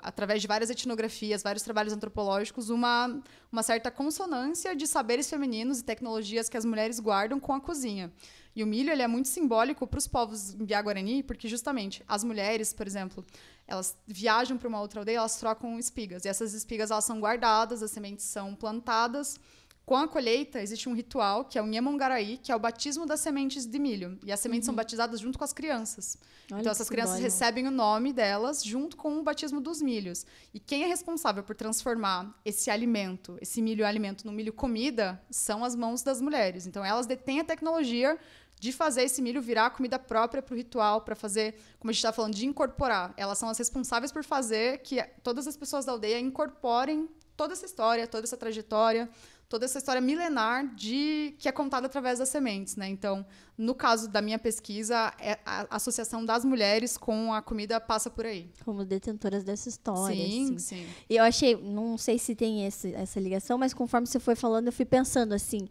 C: através de várias etnografias, vários trabalhos antropológicos, uma certa consonância de saberes femininos e tecnologias que as mulheres guardam com a cozinha. E o milho ele é muito simbólico para os povos Biá-Guarani, porque, justamente, as mulheres, por exemplo, elas viajam para uma outra aldeia, elas trocam espigas. E essas espigas elas são guardadas, as sementes são plantadas. Com a colheita, existe um ritual, que é o Nhamongaraí, que é o batismo das sementes de milho. E as sementes são batizadas junto com as crianças. Então, essas crianças recebem o nome delas junto com o batismo dos milhos. E quem é responsável por transformar esse alimento, esse milho alimento, no milho comida, são as mãos das mulheres. Então, elas detêm a tecnologia de fazer esse milho virar comida própria para o ritual, para fazer, como a gente está falando, de incorporar. Elas são as responsáveis por fazer que todas as pessoas da aldeia incorporem toda essa história, toda essa trajetória, toda essa história milenar que é contada através das sementes, né? Então, no caso da minha pesquisa, a associação das mulheres com a comida passa por aí.
A: Como detentoras dessa história.
C: Sim,
A: assim.
C: sim.
A: E eu achei, não sei se tem essa ligação, mas conforme você foi falando, eu fui pensando assim,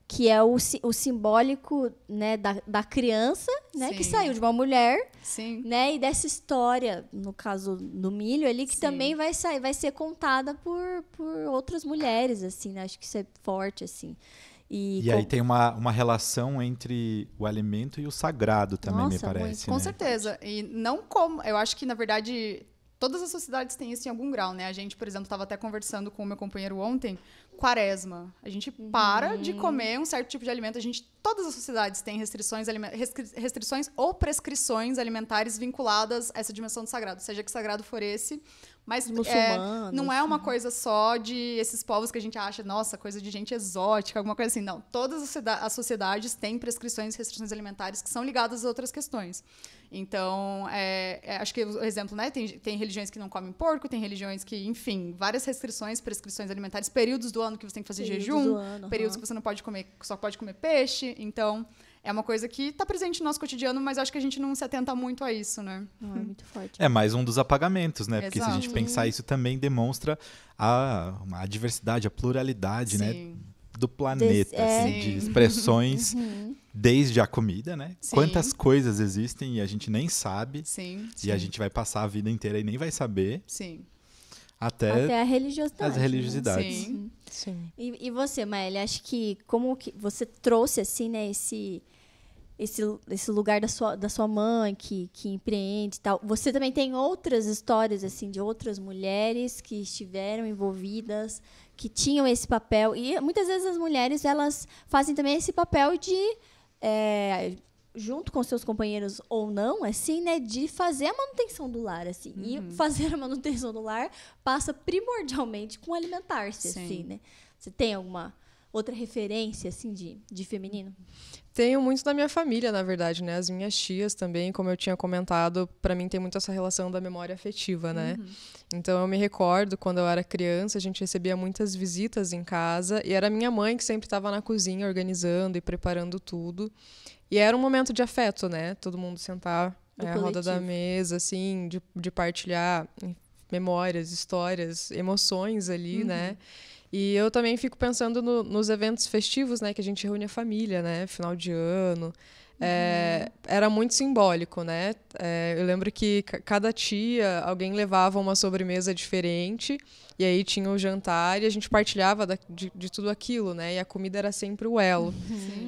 A: que é o simbólico, né, da criança, né, que
C: Sim.
A: saiu de uma mulher,
C: Sim.
A: né, e dessa história, no caso do milho ali, que
C: Sim.
A: também vai ser contada por outras mulheres, assim, né? Acho que isso é forte, assim.
B: E aí tem uma relação entre o alimento e o sagrado também, me
A: Nossa,
B: parece.
A: muito.
C: Com
B: né?
C: certeza. E não como. Eu acho que, na verdade, todas as sociedades têm isso em algum grau, né? A gente, por exemplo, estava até conversando com o meu companheiro ontem, quaresma. A gente para de comer um certo tipo de alimento. Todas as sociedades têm restrições ou prescrições alimentares vinculadas a essa dimensão do sagrado, seja que sagrado for esse. Mas
A: muçulmanos,
C: não é uma coisa só de esses povos que a gente acha, nossa, coisa de gente exótica, alguma coisa assim. Não, todas as sociedades têm prescrições e restrições alimentares que são ligadas a outras questões. Então, acho que o exemplo, né? Tem religiões que não comem porco, tem religiões que, enfim, várias restrições, prescrições alimentares, períodos do ano que você tem que fazer jejum, períodos que você não pode comer, só pode comer peixe. Então, é uma coisa que está presente no nosso cotidiano, mas acho que a gente não se atenta muito a isso, né?
A: Não, é muito forte.
B: É mais um dos apagamentos, né? Porque se a gente
C: Exato.
B: pensar, isso também demonstra a diversidade, a pluralidade, né?
C: Sim.
B: Do planeta, assim,
C: Sim.
B: de expressões, desde a comida, né?
C: Sim.
B: Quantas coisas existem e a gente nem sabe,
C: Sim.
B: e a gente vai passar a vida inteira e nem vai saber,
C: Sim.
A: Até a religiosidade.
B: as religiosidades.
C: Sim.
D: Sim.
A: E você, Maélia, acho que como que você trouxe, assim, né, esse lugar da sua mãe que empreende e tal. Você também tem outras histórias, assim, de outras mulheres que estiveram envolvidas, que tinham esse papel. E muitas vezes as mulheres, elas fazem também esse papel de, junto com seus companheiros ou não, assim, né, de fazer a manutenção do lar, assim. E fazer a manutenção do lar passa primordialmente com alimentar-se,
C: Sim.
A: assim, né? Você tem alguma outra referência, assim, de feminino?
D: Tenho muito da minha família, na verdade, né? As minhas tias também, como eu tinha comentado, para mim tem muito essa relação da memória afetiva, né? Então eu me recordo, quando eu era criança, a gente recebia muitas visitas em casa e era minha mãe que sempre estava na cozinha organizando e preparando tudo. E era um momento de afeto, né? Todo mundo sentar à roda da mesa, assim, de partilhar memórias, histórias, emoções ali, né? E eu também fico pensando nos eventos festivos, né? Que a gente reúne a família, né? Final de ano. Era muito simbólico, né? Eu lembro que cada tia, alguém levava uma sobremesa diferente. E aí tinha o jantar e a gente partilhava de tudo aquilo, né? E a comida era sempre o elo.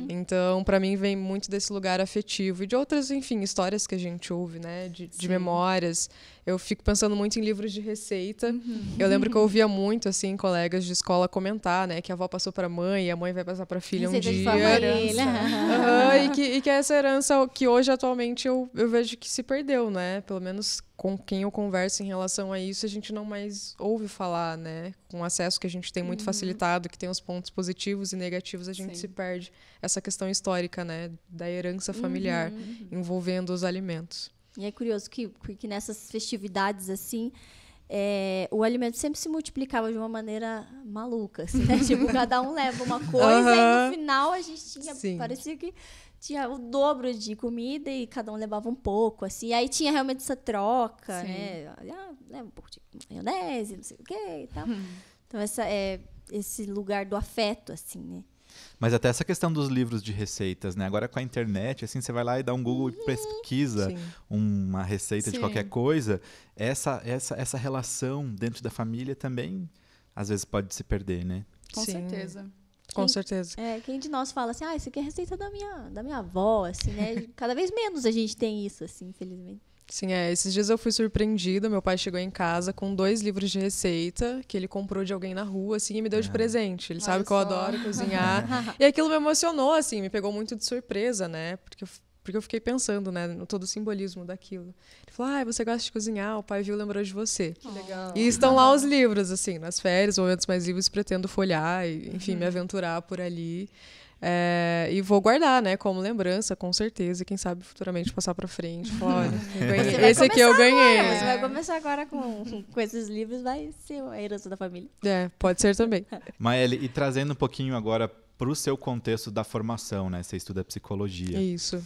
D: Então, para mim, vem muito desse lugar afetivo. E de outras, enfim, histórias que a gente ouve, né? De memórias. Eu fico pensando muito em livros de receita. Eu lembro que eu ouvia muito, assim, colegas de escola comentar, né? Que a avó passou para a mãe e a mãe vai passar para a filha
A: Receita
D: um
A: de
D: dia.
A: família.
D: E que essa herança que hoje, atualmente, eu vejo que se perdeu, né? Pelo menos com quem eu converso em relação a isso, a gente não mais ouve falar, né? Com o acesso que a gente tem muito facilitado, que tem os pontos positivos e negativos, a gente se perde essa questão histórica, né? Da herança familiar envolvendo os alimentos.
A: E é curioso que nessas festividades, assim, o alimento sempre se multiplicava de uma maneira maluca, assim, né? Tipo, cada um leva uma coisa e no final a gente tinha, parecia que tinha o dobro de comida e cada um levava um pouco, assim. E aí tinha realmente essa troca, né? Leva um pouco de maionese, não sei o quê e tal. Então, esse lugar do afeto, assim, né?
B: Mas até essa questão dos livros de receitas, né? Agora com a internet, assim, você vai lá e dá um Google e pesquisa uma receita de qualquer coisa. Essa relação dentro da família também, às vezes, pode se perder, né?
C: Com certeza.
D: Com certeza.
A: Quem de nós fala assim, isso aqui é receita da minha avó, assim, né? Cada vez menos a gente tem isso, assim, infelizmente.
D: Sim, esses dias eu fui surpreendida, meu pai chegou em casa com 2 livros de receita que ele comprou de alguém na rua, assim, e me deu de presente. Ele sabe que eu adoro cozinhar. E aquilo me emocionou, assim, me pegou muito de surpresa, né? Porque eu fiquei pensando, né, no todo o simbolismo daquilo. Ele falou, você gosta de cozinhar, o pai viu, lembrou de você.
C: Que legal.
D: E estão lá os livros, assim, nas férias, momentos mais livres, pretendo folhear e, enfim, me aventurar por ali. E vou guardar, né, como lembrança, com certeza, e quem sabe futuramente passar pra frente. Falar, olha,
A: Você vai
D: esse aqui eu
A: começar
D: ganhei.
A: agora, você vai começar agora com esses livros, vai ser a herança da família.
D: Pode ser também.
B: Maeli, e trazendo um pouquinho agora para o seu contexto da formação, né? Você estuda psicologia.
D: Isso.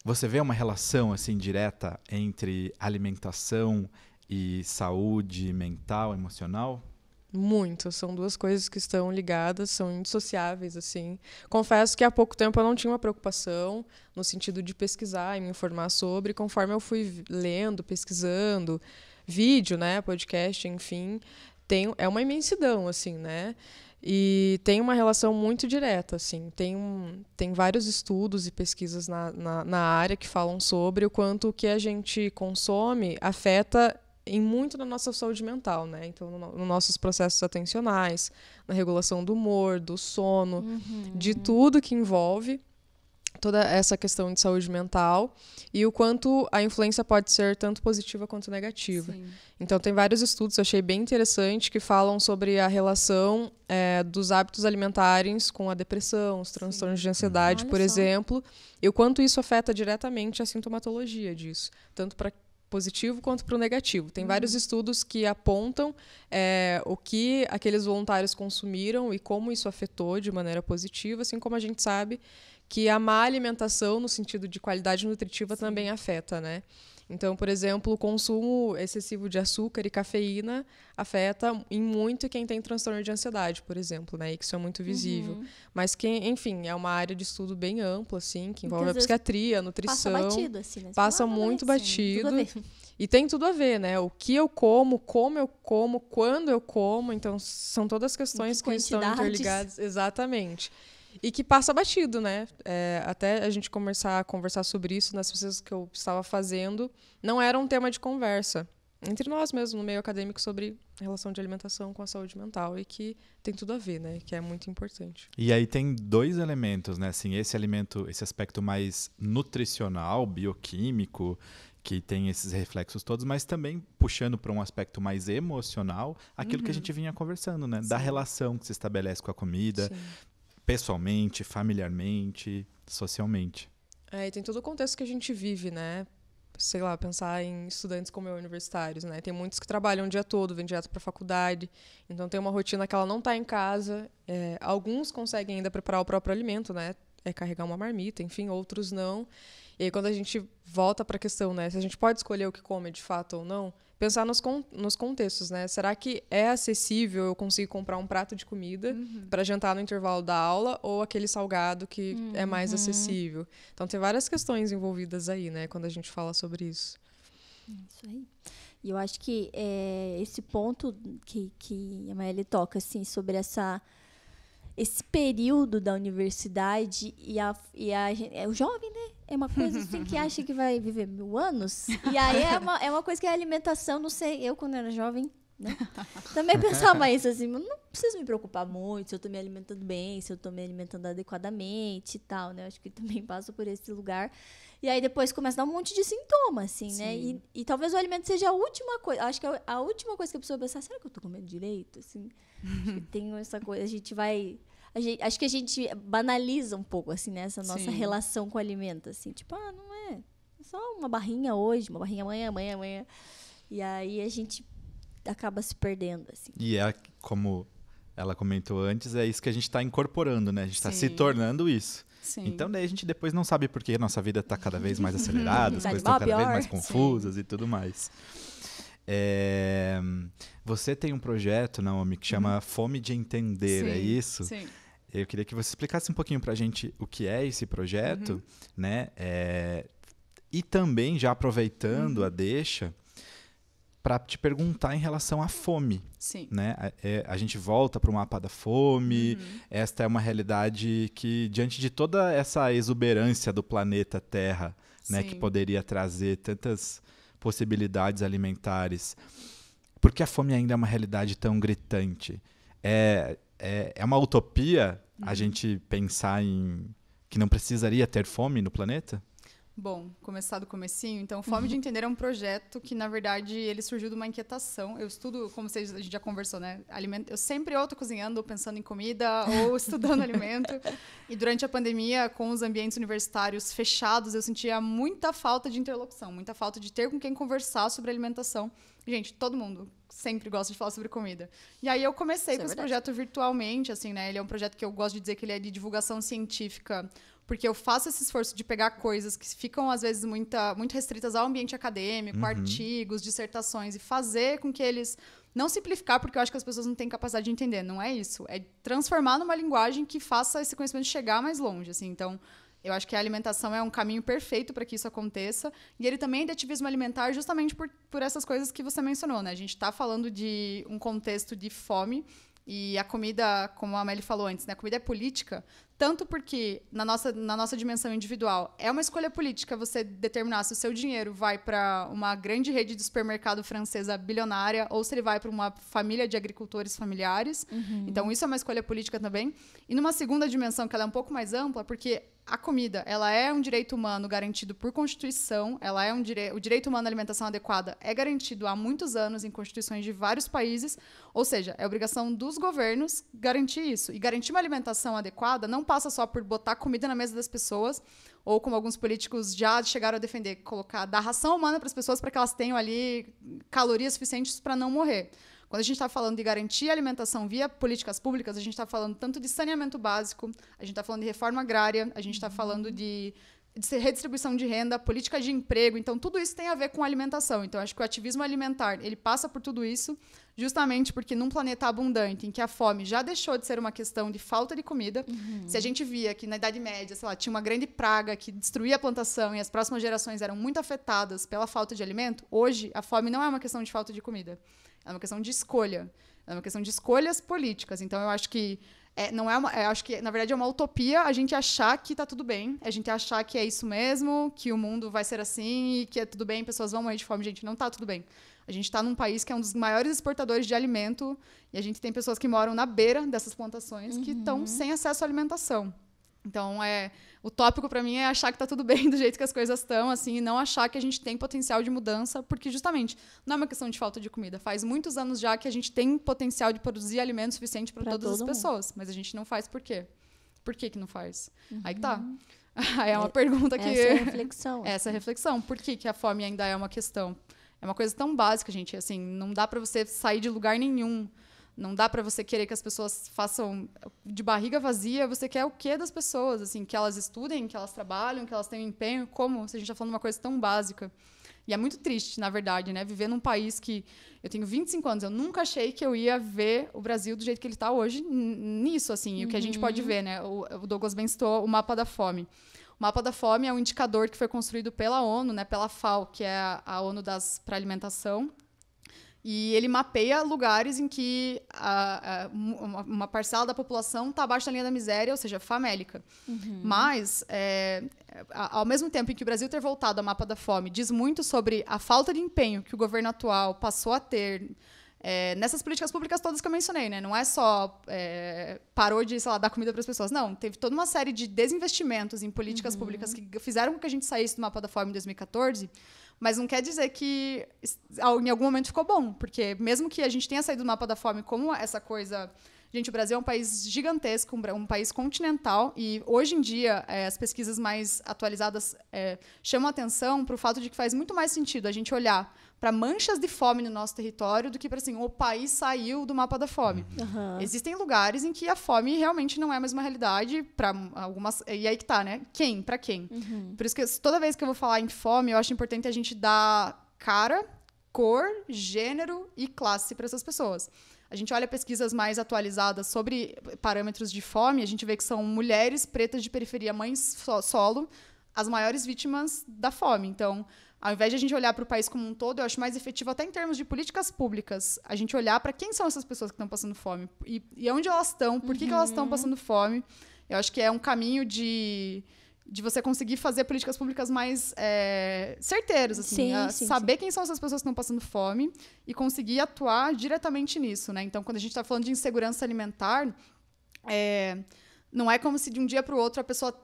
B: Você vê uma relação assim direta entre alimentação e saúde mental, emocional?
D: Muito. São duas coisas que estão ligadas, são indissociáveis, assim. Confesso que há pouco tempo eu não tinha uma preocupação no sentido de pesquisar e me informar sobre. Conforme eu fui lendo, pesquisando, vídeo, né, podcast, enfim, é uma imensidão, assim, né? E tem uma relação muito direta, assim. Tem vários estudos e pesquisas na área que falam sobre o quanto o que a gente consome afeta muito na nossa saúde mental, né? Então, nos nossos processos atencionais, na regulação do humor, do sono, de tudo que envolve toda essa questão de saúde mental e o quanto a influência pode ser tanto positiva quanto negativa.
C: Sim.
D: Então, tem vários estudos, eu achei bem interessante, que falam sobre a relação dos hábitos alimentares com a depressão, os transtornos de ansiedade,
A: Olha
D: por
A: só.
D: exemplo, e o quanto isso afeta diretamente a sintomatologia disso, tanto para positivo quanto para o negativo. Tem vários estudos que apontam o que aqueles voluntários consumiram e como isso afetou de maneira positiva, assim como a gente sabe que a má alimentação, no sentido de qualidade nutritiva, também afeta, né? Então, por exemplo, o consumo excessivo de açúcar e cafeína afeta em muito quem tem transtorno de ansiedade, por exemplo, né? E que isso é muito visível. Mas enfim, é uma área de estudo bem ampla, assim, que envolve
A: às
D: a
A: vezes
D: psiquiatria, a nutrição.
A: Passa batido, assim, né? Você
D: Passa
A: fala,
D: muito
A: mas,
D: batido.
A: tudo a ver.
D: E tem tudo a ver, né? O que eu como eu como, quando eu como. Então, são todas questões que estão
A: quantidades.
D: interligadas. Exatamente. E que passa batido, né? Até a gente começar a conversar sobre isso nas pesquisas que eu estava fazendo, não era um tema de conversa entre nós mesmos, no meio acadêmico, sobre a relação de alimentação com a saúde mental e que tem tudo a ver, né? Que é muito importante.
B: E aí tem dois elementos, né? Assim, esse aspecto mais nutricional, bioquímico, que tem esses reflexos todos, mas também puxando para um aspecto mais emocional, aquilo que a gente vinha conversando, né? Da relação que se estabelece com a comida,
D: Sim.
B: pessoalmente, familiarmente, socialmente.
D: E tem todo o contexto que a gente vive, né? Sei lá, pensar em estudantes como eu, universitários, né? Tem muitos que trabalham o dia todo, vêm direto para a faculdade, então tem uma rotina que ela não está em casa. Alguns conseguem ainda preparar o próprio alimento, né? Carregar uma marmita, enfim, outros não. E aí, quando a gente volta para a questão, né? Se a gente pode escolher o que come de fato ou não, pensar nos contextos, né? Será que é acessível eu conseguir comprar um prato de comida para jantar no intervalo da aula ou aquele salgado que é mais acessível? Então, tem várias questões envolvidas aí, né? Quando a gente fala sobre isso.
A: Isso aí. E eu acho que esse ponto que a Maeli toca, assim, sobre esse período da universidade o jovem, né? É uma coisa assim que acha que vai viver 1000 anos. E aí é uma coisa que é a alimentação, não sei, eu quando era jovem, né? Também pensava isso assim, não preciso me preocupar muito se eu tô me alimentando bem, se eu tô me alimentando adequadamente e tal, né? Eu acho que também passo por esse lugar. E aí depois começa a dar um monte de sintoma, assim, né? E talvez o alimento seja a última coisa. Acho que a última coisa que a pessoa pensar, será que eu tô comendo direito? Assim, acho que tem essa coisa, acho que a gente banaliza um pouco, assim, né? Essa nossa relação com o alimento, assim. Tipo, não é só uma barrinha hoje, uma barrinha amanhã. E aí a gente acaba se perdendo, assim.
B: E como ela comentou antes, é isso que a gente está incorporando, né? A gente está se tornando isso.
C: Sim.
B: Então, daí a gente depois não sabe por que a nossa vida está cada vez mais acelerada, as coisas estão cada vez mais confusas e tudo mais. Você tem um projeto, Naomi, que chama Fome de Entender, é isso?
C: Sim.
B: Eu queria que você explicasse um pouquinho para a gente o que é esse projeto, né? E também, já aproveitando a deixa, para te perguntar em relação à fome.
C: Sim.
B: Né? A gente volta para o mapa da fome. Esta é uma realidade que, diante de toda essa exuberância do planeta Terra, né, que poderia trazer tantas possibilidades alimentares, por que a fome ainda é uma realidade tão gritante? É uma utopia a gente pensar em que não precisaria ter fome no planeta?
C: Bom, começar do comecinho. Então, Fome de Entender é um projeto que, na verdade, ele surgiu de uma inquietação. Eu estudo, como a gente já conversou, né? Eu sempre ou tô cozinhando, ou pensando em comida, ou estudando alimento. E durante a pandemia, com os ambientes universitários fechados, eu sentia muita falta de interlocução, muita falta de ter com quem conversar sobre alimentação. Gente, todo mundo sempre gosta de falar sobre comida. E aí eu comecei com esse projeto virtualmente, assim, né? Ele é um projeto que eu gosto de dizer que ele é de divulgação científica, porque eu faço esse esforço de pegar coisas que ficam, às vezes, muito restritas ao ambiente acadêmico, artigos, dissertações, e fazer com que eles... Não simplificar, porque eu acho que as pessoas não têm capacidade de entender. Não é isso. É transformar numa linguagem que faça esse conhecimento chegar mais longe, assim. Então, eu acho que a alimentação é um caminho perfeito para que isso aconteça. E ele também é de ativismo alimentar justamente por essas coisas que você mencionou, né? A gente está falando de um contexto de fome. E a comida, como a Amélie falou antes, né? A comida é política, tanto porque, na nossa dimensão individual, é uma escolha política você determinar se o seu dinheiro vai para uma grande rede de supermercado francesa bilionária ou se ele vai para uma família de agricultores familiares. Então, isso é uma escolha política também. E numa segunda dimensão, que ela é um pouco mais ampla, porque a comida, ela é um direito humano garantido por Constituição, ela é o direito humano à alimentação adequada é garantido há muitos anos em constituições de vários países, ou seja, é obrigação dos governos garantir isso. E garantir uma alimentação adequada não passa só por botar comida na mesa das pessoas, ou como alguns políticos já chegaram a defender, dar ração humana para as pessoas para que elas tenham ali calorias suficientes para não morrer. Quando a gente está falando de garantir a alimentação via políticas públicas, a gente está falando tanto de saneamento básico, a gente está falando de reforma agrária, a gente está falando de redistribuição de renda, política de emprego. Então, tudo isso tem a ver com alimentação. Então, acho que o ativismo alimentar, ele passa por tudo isso, justamente porque num planeta abundante, em que a fome já deixou de ser uma questão de falta de comida, se a gente via que na Idade Média, sei lá, tinha uma grande praga que destruía a plantação e as próximas gerações eram muito afetadas pela falta de alimento, hoje a fome não é uma questão de falta de comida. É uma questão de escolha. É uma questão de escolhas políticas. Então, eu acho que acho que, na verdade, é uma utopia a gente achar que está tudo bem, a gente achar que é isso mesmo, que o mundo vai ser assim e que é tudo bem, pessoas vão morrer de fome. Gente, não está tudo bem. A gente está num país que é um dos maiores exportadores de alimento e a gente tem pessoas que moram na beira dessas plantações que estão sem acesso à alimentação. Então, o tópico para mim é achar que está tudo bem do jeito que as coisas estão, assim, e não achar que a gente tem potencial de mudança, porque justamente não é uma questão de falta de comida. Faz muitos anos já que a gente tem potencial de produzir alimento suficiente para todas as pessoas, mas a gente não faz por quê? Por que não faz? Aí que tá. Aí é uma pergunta que...
A: Essa é a reflexão.
C: Essa é a reflexão. Por que a fome ainda é uma questão? É uma coisa tão básica, gente. Assim, não dá para você sair de lugar nenhum. Não dá para você querer que as pessoas façam de barriga vazia. Você quer o quê das pessoas? Assim, que elas estudem, que elas trabalhem, que elas tenham empenho. Como? Se a gente está falando de uma coisa tão básica. E é muito triste, na verdade, né? Viver num país que... Eu tenho 25 anos. Eu nunca achei que eu ia ver o Brasil do jeito que ele está hoje nisso, assim. E o que a gente pode ver, né? O Douglas bem citou o Mapa da Fome. O Mapa da Fome é um indicador que foi construído pela ONU, né? Pela FAO, que é a ONU para a alimentação. E ele mapeia lugares em que uma parcela da população está abaixo da linha da miséria, ou seja, famélica. Mas, ao mesmo tempo em que o Brasil ter voltado ao Mapa da Fome diz muito sobre a falta de empenho que o governo atual passou a ter nessas políticas públicas todas que eu mencionei, né? Não é só parou de, sei lá, dar comida para as pessoas. Não, teve toda uma série de desinvestimentos em políticas públicas que fizeram com que a gente saísse do Mapa da Fome em 2014, mas não quer dizer que em algum momento ficou bom, porque mesmo que a gente tenha saído do Mapa da Fome como essa coisa... Gente, o Brasil é um país gigantesco, um país continental, e hoje em dia as pesquisas mais atualizadas chamam atenção para o fato de que faz muito mais sentido a gente olhar para manchas de fome no nosso território do que para assim, o país saiu do Mapa da Fome. Existem lugares em que a fome realmente não é mais uma realidade para algumas... E aí que tá, né? Quem? Para quem? Por isso que toda vez que eu vou falar em fome, eu acho importante a gente dar cara, cor, gênero e classe para essas pessoas. A gente olha pesquisas mais atualizadas sobre parâmetros de fome, a gente vê que são mulheres pretas de periferia, mães solo, as maiores vítimas da fome. Então, ao invés de a gente olhar para o país como um todo, eu acho mais efetivo, até em termos de políticas públicas, a gente olhar para quem são essas pessoas que estão passando fome e onde elas estão, por que elas estão passando fome. Eu acho que é um caminho de você conseguir fazer políticas públicas mais certeiras, assim, saber quem são essas pessoas que estão passando fome e conseguir atuar diretamente nisso, né? Então, quando a gente está falando de insegurança alimentar, não é como se de um dia para o outro a pessoa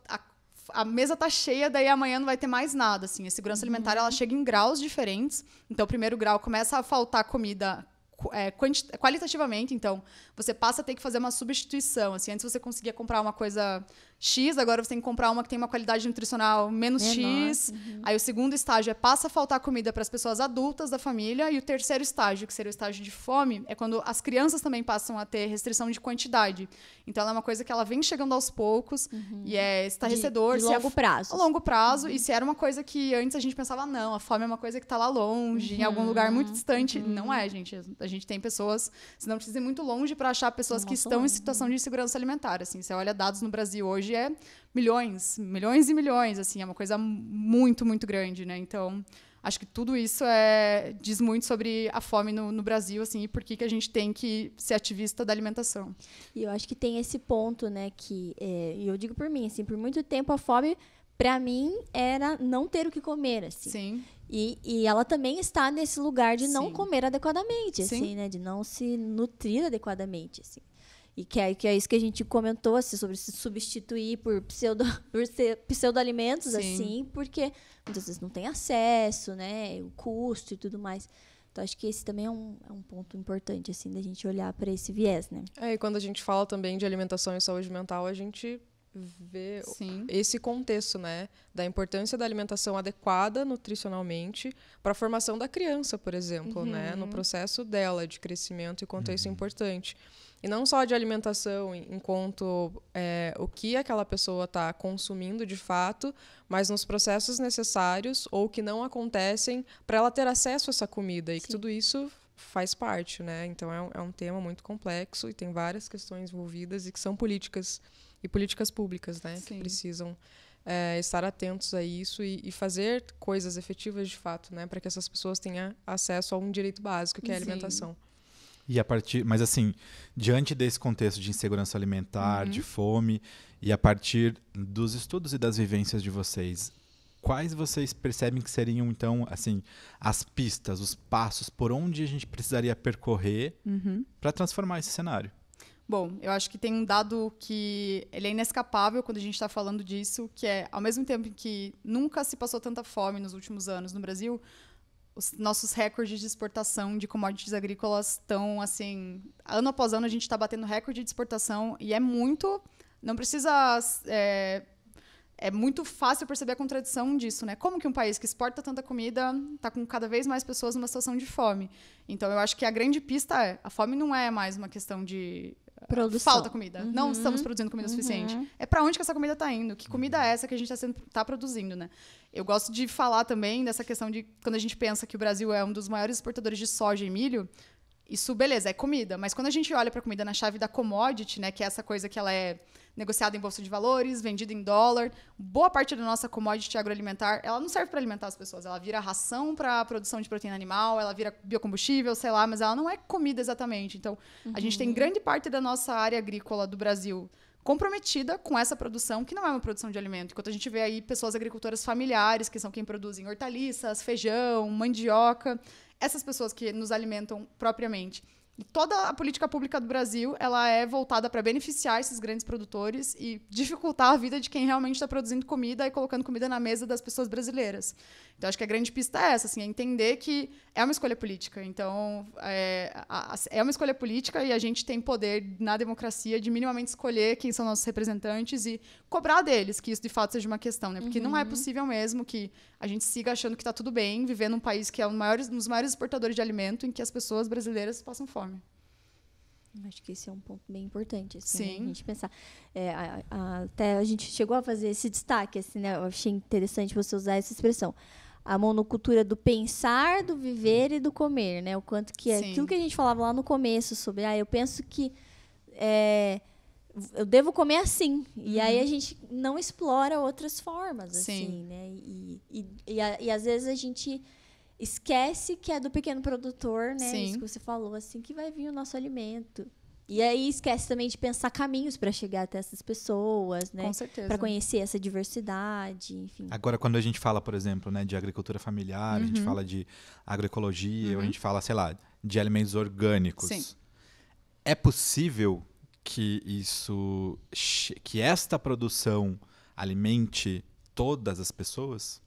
C: a mesa tá cheia, daí amanhã não vai ter mais nada, assim. A segurança alimentar, ela chega em graus diferentes. Então, o primeiro grau começa a faltar comida qualitativamente, então você passa a ter que fazer uma substituição, assim, antes você conseguia comprar uma coisa X, agora você tem que comprar uma que tem uma qualidade nutricional menos X. Aí o segundo estágio passa a faltar comida para as pessoas adultas da família, e o terceiro estágio, que seria o estágio de fome, é quando as crianças também passam a ter restrição de quantidade. Então ela é uma coisa que ela vem chegando aos poucos e é estarrecedor.
A: De longo prazo.
C: A longo prazo, e se era uma coisa que antes a gente pensava, não, a fome é uma coisa que está lá longe, em algum lugar muito distante. Não é, gente. A gente tem pessoas, você não precisa ir muito longe para achar pessoas que estão em situação de insegurança alimentar. Assim, você olha dados no Brasil hoje, é milhões e milhões, assim, é uma coisa muito, muito grande, né? Então, acho que tudo isso diz muito sobre a fome no Brasil, assim, e por que a gente tem que ser ativista da alimentação.
A: E eu acho que tem esse ponto, né, que, e eu digo por mim, assim, por muito tempo a fome, para mim, era não ter o que comer, assim.
C: Sim.
A: E ela também está nesse lugar de não
C: Sim.
A: comer adequadamente,
C: Sim.
A: assim, né, de não se nutrir adequadamente, assim. E que é isso que a gente comentou, assim, sobre se substituir por pseudo-alimentos,
C: Sim.
A: assim, porque muitas vezes não tem acesso, né? O custo e tudo mais. Então, acho que esse também é um ponto importante, assim, da gente olhar para esse viés, né?
D: E quando a gente fala também de alimentação e saúde mental, a gente vê
C: Sim.
D: esse contexto, né, da importância da alimentação adequada nutricionalmente para a formação da criança, por exemplo, né, no processo dela de crescimento, e quanto isso é importante. E não só de alimentação, enquanto o que aquela pessoa está consumindo de fato, mas nos processos necessários ou que não acontecem para ela ter acesso a essa comida. E que tudo isso faz parte, né? Então é um tema muito complexo e tem várias questões envolvidas e que são políticas e políticas públicas, né?
C: Sim.
D: Que precisam estar atentos a isso e fazer coisas efetivas de fato, né? Para que essas pessoas tenham acesso a um direito básico, que é a alimentação.
B: Mas assim, diante desse contexto de insegurança alimentar, de fome, e a partir dos estudos e das vivências de vocês, quais vocês percebem que seriam, então, assim, as pistas, os passos por onde a gente precisaria percorrer para transformar esse cenário?
C: Bom, eu acho que tem um dado que ele é inescapável quando a gente está falando disso, que é, ao mesmo tempo que nunca se passou tanta fome nos últimos anos no Brasil, os nossos recordes de exportação de commodities agrícolas estão, assim, ano após ano a gente está batendo recorde de exportação e é muito, não precisa, é muito fácil perceber a contradição disso, né? Como que um país que exporta tanta comida está com cada vez mais pessoas numa situação de fome? Então, eu acho que a grande pista a fome não é mais uma questão de
A: Produção.
C: falta comida. Não estamos produzindo comida suficiente. É para onde que essa comida está indo? Que comida é essa que a gente está produzindo, né? Eu gosto de falar também dessa questão de quando a gente pensa que o Brasil é um dos maiores exportadores de soja e milho, isso, beleza, é comida. Mas quando a gente olha para a comida na chave da commodity, né, que é essa coisa que ela é negociada em bolsa de valores, vendida em dólar, boa parte da nossa commodity agroalimentar, ela não serve para alimentar as pessoas. Ela vira ração para a produção de proteína animal, ela vira biocombustível, sei lá, mas ela não é comida exatamente. Então, a gente tem grande parte da nossa área agrícola do Brasil comprometida com essa produção, que não é uma produção de alimento. Enquanto a gente vê aí pessoas agricultoras familiares, que são quem produzem hortaliças, feijão, mandioca, essas pessoas que nos alimentam propriamente. E toda a política pública do Brasil, ela é voltada para beneficiar esses grandes produtores e dificultar a vida de quem realmente está produzindo comida e colocando comida na mesa das pessoas brasileiras. Então, acho que a grande pista é essa, assim, é entender que é uma escolha política. Então, é uma escolha política e a gente tem poder na democracia de minimamente escolher quem são nossos representantes e cobrar deles que isso, de fato, seja uma questão, né? Porque não é possível mesmo que a gente siga achando que está tudo bem, viver num país que é um dos maiores exportadores de alimento em que as pessoas brasileiras passam fome.
A: Acho que esse é um ponto bem importante, assim,
C: Sim.
A: né? A gente pensar. Até a gente chegou a fazer esse destaque, assim, né? Eu achei interessante você usar essa expressão. A monocultura do pensar, do viver e do comer, né? O quanto que é
C: Sim.
A: aquilo que a gente falava lá no começo sobre, eu penso que eu devo comer assim. E aí a gente não explora outras formas, assim,
C: Sim.
A: né? E às vezes a gente esquece que é do pequeno produtor, né?
C: Sim.
A: Isso que você falou, assim, que vai vir o nosso alimento. E aí esquece também de pensar caminhos para chegar até essas pessoas, né?
C: Com certeza.
A: Para conhecer essa diversidade, enfim.
B: Agora, quando a gente fala, por exemplo, né, de agricultura familiar, a gente fala de agroecologia, ou a gente fala, sei lá, de alimentos orgânicos.
C: Sim.
B: É possível que esta produção alimente todas as pessoas?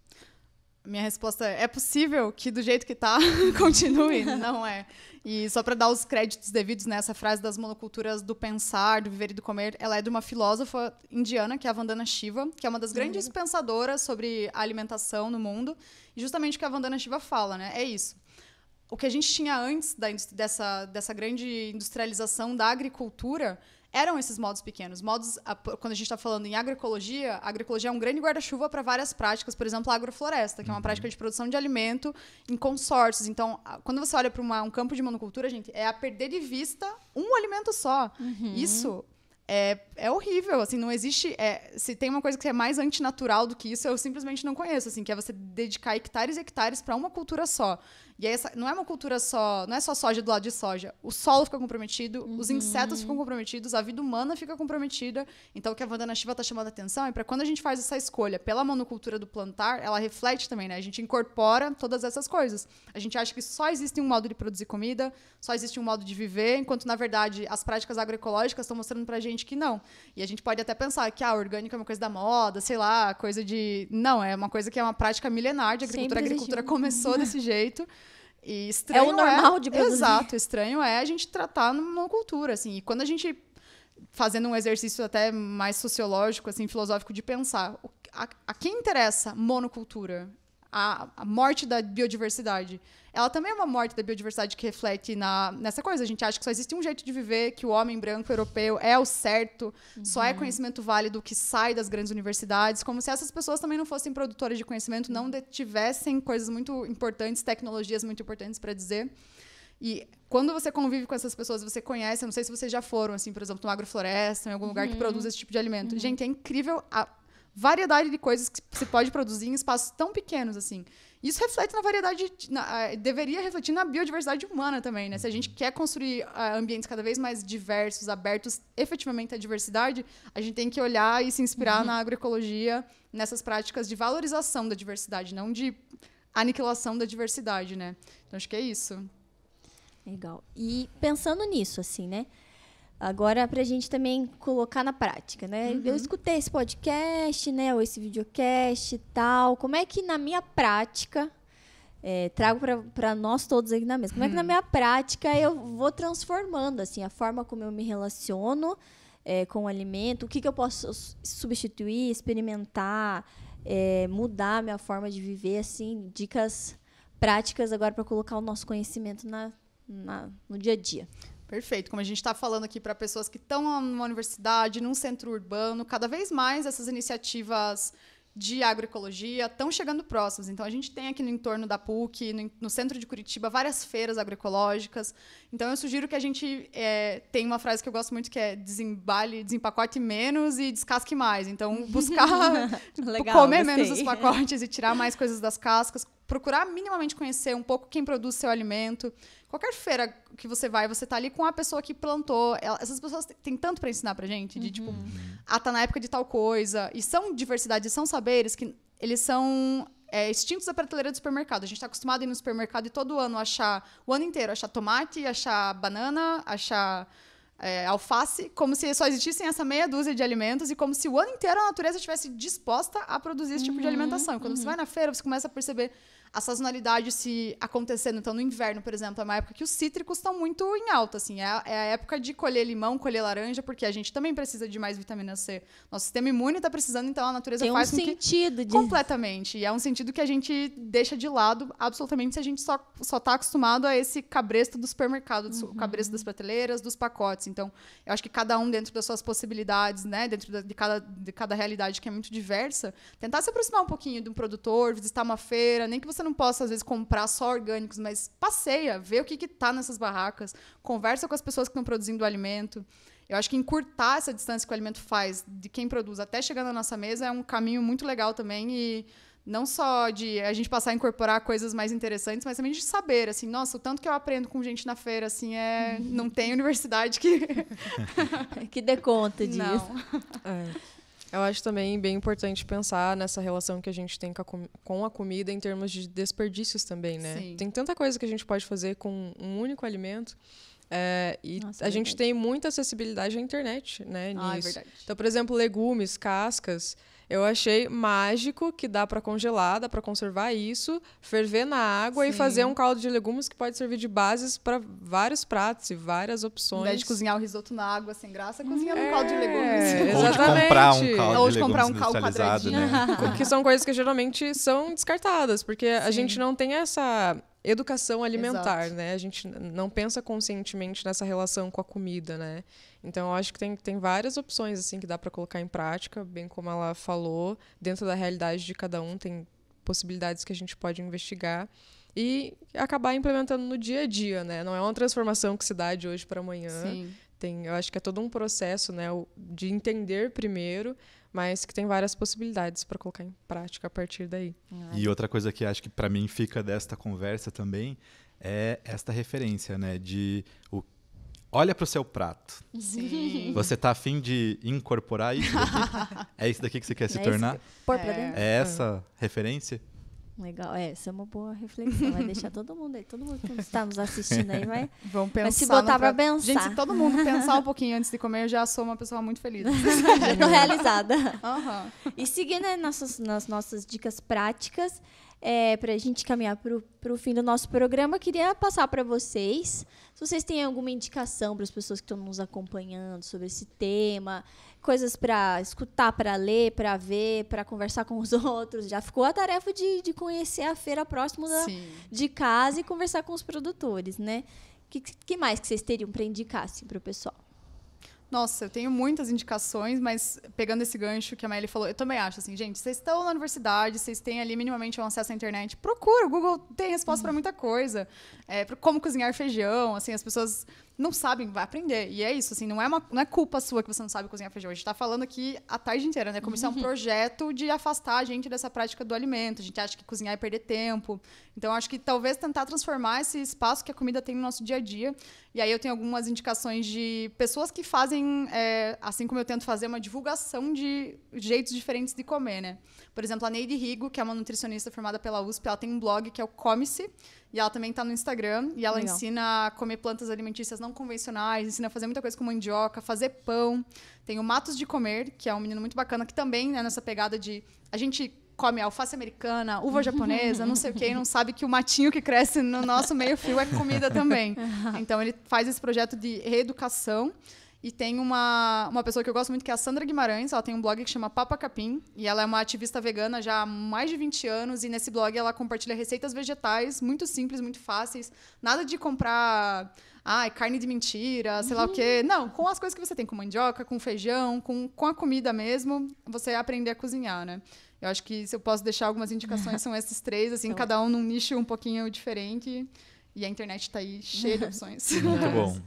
C: Minha resposta é possível que do jeito que tá, continue, não é. E só para dar os créditos devidos nessa frase das monoculturas do pensar, do viver e do comer, ela é de uma filósofa indiana, que é a Vandana Shiva, que é uma das grandes pensadoras sobre a alimentação no mundo. E justamente o que a Vandana Shiva fala, né? É isso. O que a gente tinha antes dessa grande industrialização da agricultura eram esses modos pequenos. Quando a gente está falando em agroecologia, a agroecologia é um grande guarda-chuva para várias práticas, por exemplo, a agrofloresta, que é uma prática de produção de alimento em consórcios. Então, quando você olha para um campo de monocultura, gente, é a perder de vista um alimento só. Isso é horrível, assim, não existe... se tem uma coisa que é mais antinatural do que isso, eu simplesmente não conheço, assim, que é você dedicar hectares e hectares para uma cultura só. E aí, não é uma cultura só, não é só soja do lado de soja. O solo fica comprometido, os insetos ficam comprometidos, a vida humana fica comprometida. Então, o que a Vandana Shiva está chamando a atenção é para quando a gente faz essa escolha pela monocultura do plantar, ela reflete também, né? A gente incorpora todas essas coisas. A gente acha que só existe um modo de produzir comida, só existe um modo de viver, enquanto, na verdade, as práticas agroecológicas estão mostrando pra gente que não. E a gente pode até pensar que orgânico é uma coisa da moda, sei lá, coisa de... Não, é uma coisa que é uma prática milenar de agricultura. A agricultura começou desse jeito. E estranho
A: é o normal de produzir.
C: Exato, estranho é a gente tratar numa cultura, assim. E quando a gente, fazendo um exercício até mais sociológico, assim, filosófico, de pensar, a quem interessa monocultura? A morte da biodiversidade. Ela também é uma morte da biodiversidade que reflete nessa coisa. A gente acha que só existe um jeito de viver, que o homem branco europeu é o certo, só é conhecimento válido que sai das grandes universidades, como se essas pessoas também não fossem produtoras de conhecimento, não tivessem coisas muito importantes, tecnologias muito importantes para dizer. E quando você convive com essas pessoas, você conhece, eu não sei se vocês já foram, assim, por exemplo, numa agrofloresta, em algum lugar que produz esse tipo de alimento. Gente, é incrível a variedade de coisas que se pode produzir em espaços tão pequenos, assim. Isso reflete na variedade, deveria refletir na biodiversidade humana também, né? Se a gente quer construir ambientes cada vez mais diversos, abertos efetivamente à diversidade, a gente tem que olhar e se inspirar na agroecologia, nessas práticas de valorização da diversidade, não de aniquilação da diversidade, né? Então, acho que é isso.
A: Legal. E pensando nisso, assim, né? Agora, para a gente também colocar na prática, né? Eu escutei esse podcast, né? Ou esse videocast e tal. Como é que na minha prática, trago para nós todos aqui na mesa, como é que na minha prática eu vou transformando, assim, a forma como eu me relaciono com o alimento, o que eu posso substituir, experimentar, mudar a minha forma de viver, assim, dicas práticas agora para colocar o nosso conhecimento no dia a dia.
C: Perfeito. Como a gente está falando aqui para pessoas que estão numa universidade, num centro urbano, cada vez mais essas iniciativas de agroecologia estão chegando próximas. Então, a gente tem aqui no entorno da PUC, no centro de Curitiba, várias feiras agroecológicas. Então, eu sugiro que a gente tem uma frase que eu gosto muito, que é desempacote menos e descasque mais. Então, buscar
A: Legal,
C: comer
A: gostei.
C: menos os pacotes e tirar mais coisas das cascas. Procurar minimamente conhecer um pouco quem produz seu alimento. Qualquer feira que você vai, você tá ali com a pessoa que plantou. Essas pessoas têm tanto para ensinar pra gente, de tipo, tá na época de tal coisa. E são diversidades, são saberes que eles são extintos da prateleira do supermercado. A gente tá acostumado a ir no supermercado e todo ano o ano inteiro, achar tomate, achar banana, achar alface, como se só existissem essa meia dúzia de alimentos e como se o ano inteiro a natureza estivesse disposta a produzir esse tipo de alimentação. E quando você vai na feira, você começa a perceber a sazonalidade se acontecendo. Então, no inverno, por exemplo, é uma época que os cítricos estão muito em alta, assim. É a época de colher limão, colher laranja, porque a gente também precisa de mais vitamina C. Nosso sistema imune está precisando, então a natureza faz com que...
A: Tem um sentido disso.
C: Completamente. E é um sentido que a gente deixa de lado, absolutamente, se a gente só está acostumado a esse cabresto do supermercado, o cabresto das prateleiras, dos pacotes. Então, eu acho que cada um, dentro das suas possibilidades, né, dentro de cada realidade que é muito diversa, tentar se aproximar um pouquinho de um produtor, visitar uma feira, nem que você não possa, às vezes, comprar só orgânicos, mas passeia, vê o que está nessas barracas, conversa com as pessoas que estão produzindo o alimento. Eu acho que encurtar essa distância que o alimento faz de quem produz até chegar na nossa mesa é um caminho muito legal também, e não só de a gente passar a incorporar coisas mais interessantes, mas também de saber, assim, nossa, o tanto que eu aprendo com gente na feira, assim, não tem universidade
A: que dê conta disso.
C: Não.
D: Eu acho também bem importante pensar nessa relação que a gente tem com a comida em termos de desperdícios também, né?
C: Sim.
D: Tem tanta coisa que a gente pode fazer com um único alimento. E
A: Nossa,
D: a gente tem muita acessibilidade à internet, né?
C: Ah, é
D: nisso.
C: verdade.
D: Então, por exemplo, legumes, cascas. Eu achei mágico que dá para congelar, dá para conservar isso, ferver na água e fazer um caldo de legumes que pode servir de bases para vários pratos e várias opções.
C: Ao invés de cozinhar o risoto na água sem graça, cozinha no caldo de legumes.
B: Ou de comprar um caldo
C: Ou
B: de
C: de comprar
B: legumes
C: um caldo
B: industrializado, né?
D: Que são coisas que geralmente são descartadas, porque a gente não tem essa educação alimentar, né? A gente não pensa conscientemente nessa relação com a comida, né? Então, eu acho que tem várias opções assim que dá para colocar em prática, bem como ela falou, dentro da realidade de cada um, tem possibilidades que a gente pode investigar e acabar implementando no dia a dia, né? Não é uma transformação que se dá de hoje para amanhã.
C: Sim.
D: Eu acho que é todo um processo, né, de entender primeiro, mas que tem várias possibilidades para colocar em prática a partir daí.
B: E outra coisa que acho que para mim fica desta conversa também é esta referência, né, olha para o seu prato.
C: Sim.
B: Você tá a fim de incorporar isso daqui? É isso daqui que você quer se tornar?
A: Pôr pra dentro?
B: É essa referência?
A: Legal, essa é uma boa reflexão. Vai deixar todo mundo que está nos assistindo aí vai
C: pensar
A: se botar pra pensar.
C: Gente, se todo mundo pensar um pouquinho antes de comer, eu já sou uma pessoa muito feliz.
A: Já tô realizada.
C: Uhum.
A: E seguindo nas nossas dicas práticas, para a gente caminhar para o fim do nosso programa, eu queria passar para vocês, se vocês têm alguma indicação para as pessoas que estão nos acompanhando sobre esse tema, coisas para escutar, para ler, para ver, para conversar com os outros. Já ficou a tarefa de conhecer a feira próxima de casa e conversar com os produtores, né? Que mais que vocês teriam para indicar assim, para o pessoal?
C: Nossa, eu tenho muitas indicações, mas pegando esse gancho que a Maeli falou, eu também acho assim, gente, vocês estão na universidade, vocês têm ali minimamente um acesso à internet, procura, o Google tem resposta para muita coisa. Como cozinhar feijão, assim, as pessoas não sabem, vai aprender. E é isso, assim, não é culpa sua que você não sabe cozinhar feijão. A gente está falando aqui a tarde inteira, né? Como isso é um projeto de afastar a gente dessa prática do alimento. A gente acha que cozinhar é perder tempo. Então, acho que talvez tentar transformar esse espaço que a comida tem no nosso dia a dia. E aí eu tenho algumas indicações de pessoas que fazem, assim como eu tento fazer, uma divulgação de jeitos diferentes de comer, né? Por exemplo, a Neide Rigo, que é uma nutricionista formada pela USP, ela tem um blog que é o Come-se, e ela também está no Instagram, e ela ensina a comer plantas alimentícias não convencionais, ensina a fazer muita coisa com mandioca, fazer pão. Tem o Matos de Comer, que é um menino muito bacana, que também, né, nessa pegada de... A gente come alface americana, uva japonesa, não sei o quê, e não sabe que o matinho que cresce no nosso meio-fio é comida também. Então, ele faz esse projeto de reeducação. E tem uma pessoa que eu gosto muito, que é a Sandra Guimarães. Ela tem um blog que chama Papa Capim. E ela é uma ativista vegana já há mais de 20 anos. E nesse blog ela compartilha receitas vegetais muito simples, muito fáceis. Nada de comprar carne de mentira, sei lá o quê. Não, com as coisas que você tem, com mandioca, com feijão, com a comida mesmo, você aprender a cozinhar, né? Eu acho que se eu posso deixar algumas indicações, são esses três, assim, cada um num nicho um pouquinho diferente. E a internet está aí cheia de opções.
B: Muito bom.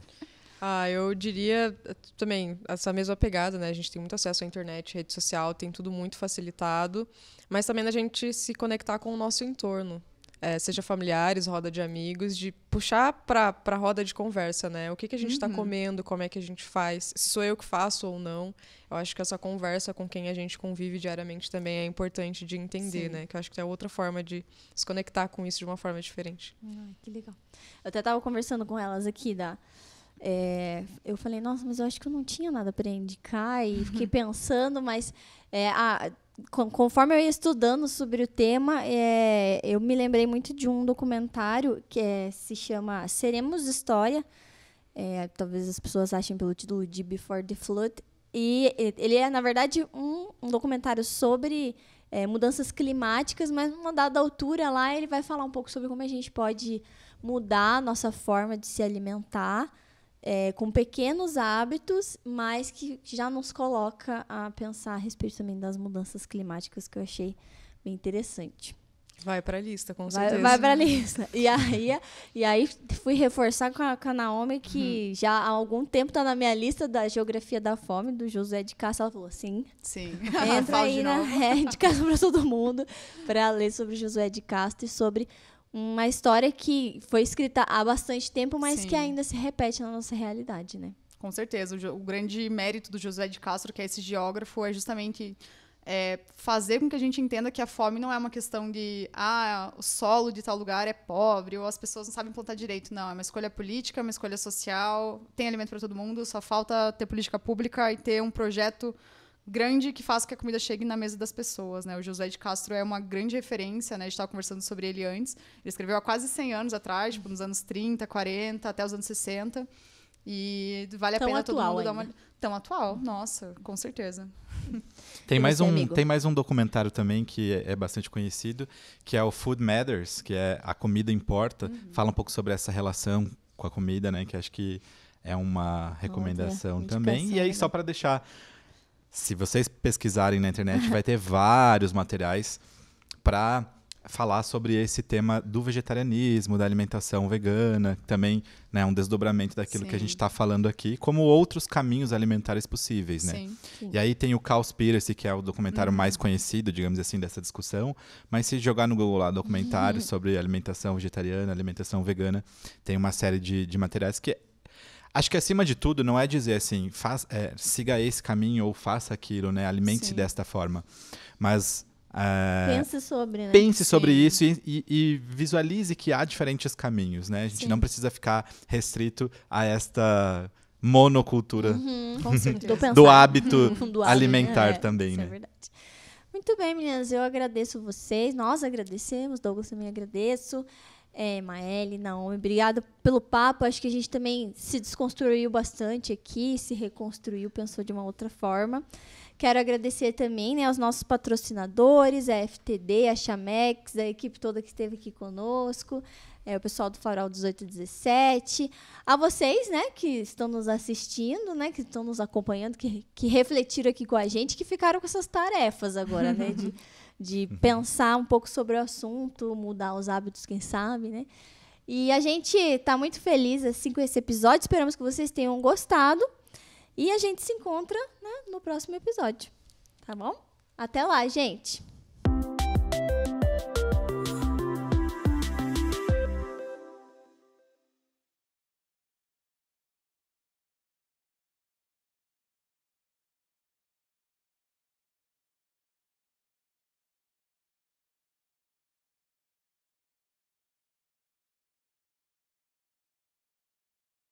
D: Eu diria também essa mesma pegada, né? A gente tem muito acesso à internet, rede social, tem tudo muito facilitado, mas também a gente se conectar com o nosso entorno, seja familiares, roda de amigos, de puxar para a roda de conversa, né? O que a gente está comendo, como é que a gente faz, se sou eu que faço ou não. Eu acho que essa conversa com quem a gente convive diariamente também é importante de entender, né? Que eu acho que é outra forma de se conectar com isso de uma forma diferente.
A: Que legal. Eu até estava conversando com elas aqui eu falei, nossa, mas eu acho que eu não tinha nada para indicar e fiquei pensando, mas conforme eu ia estudando sobre o tema, eu me lembrei muito de um documentário que se chama Seremos História. Talvez as pessoas achem pelo título de Before the Flood. E ele é, na verdade, um documentário sobre mudanças climáticas, mas numa dada altura lá ele vai falar um pouco sobre como a gente pode mudar a nossa forma de se alimentar, com pequenos hábitos, mas que já nos coloca a pensar a respeito também das mudanças climáticas, que eu achei bem interessante.
D: Vai para a lista, com certeza.
A: Vai para a lista. E aí fui reforçar com a Naomi, que já há algum tempo está na minha lista da Geografia da Fome, do Josué de Castro. Ela falou, sim. Entra aí na indicação para todo mundo para ler sobre Josué de Castro e sobre uma história que foi escrita há bastante tempo, mas que ainda se repete na nossa realidade, né?
C: Com certeza. O grande mérito do Josué de Castro, que é esse geógrafo, é justamente fazer com que a gente entenda que a fome não é uma questão de o solo de tal lugar é pobre ou as pessoas não sabem plantar direito. Não, é uma escolha política, é uma escolha social, tem alimento para todo mundo, só falta ter política pública e ter um projeto grande que faça que a comida chegue na mesa das pessoas, né? O Josué de Castro é uma grande referência, né? A gente estava conversando sobre ele antes. Ele escreveu há quase 100 anos atrás, tipo, nos anos 30, 40, até os anos 60. E vale a pena todo mundo dar uma... Tão atual, nossa, com certeza.
B: Tem mais,
A: amigo?
B: tem mais um documentário também que é bastante conhecido, que é o Food Matters, que é A Comida Importa. Fala um pouco sobre essa relação com a comida, né? Que acho que é uma recomendação também. E aí, só para deixar... Se vocês pesquisarem na internet, vai ter vários materiais para falar sobre esse tema do vegetarianismo, da alimentação vegana, que também, né, é um desdobramento daquilo que a gente está falando aqui, como outros caminhos alimentares possíveis, né?
C: Sim.
B: E aí tem o Cowspiracy, que é o documentário mais conhecido, digamos assim, dessa discussão, mas se jogar no Google lá documentários sobre alimentação vegetariana, alimentação vegana, tem uma série de materiais que acho que, acima de tudo, não é dizer assim, siga esse caminho ou faça aquilo, né? Alimente-se desta forma. Mas...
A: pense sobre, né?
B: Pense sobre isso e visualize que há diferentes caminhos, né? A gente não precisa ficar restrito a esta monocultura
C: Com certeza.
B: do hábito
A: Do
B: alimentar também,
A: isso
B: né?
A: É verdade. Muito bem, meninas. Eu agradeço vocês. Nós agradecemos. Douglas também agradeço. Maeli, Naomi, obrigada pelo papo. Acho que a gente também se desconstruiu bastante aqui, se reconstruiu, pensou de uma outra forma. Quero agradecer também, né, aos nossos patrocinadores, a FTD, a Chamex, a equipe toda que esteve aqui conosco, o pessoal do Farol 1817, a vocês, né, que estão nos assistindo, né, que estão nos acompanhando, que refletiram aqui com a gente, que ficaram com essas tarefas agora, né, de pensar um pouco sobre o assunto, mudar os hábitos, quem sabe, né? E a gente está muito feliz assim com esse episódio. Esperamos que vocês tenham gostado. E a gente se encontra, né, no próximo episódio. Tá bom? Até lá, gente!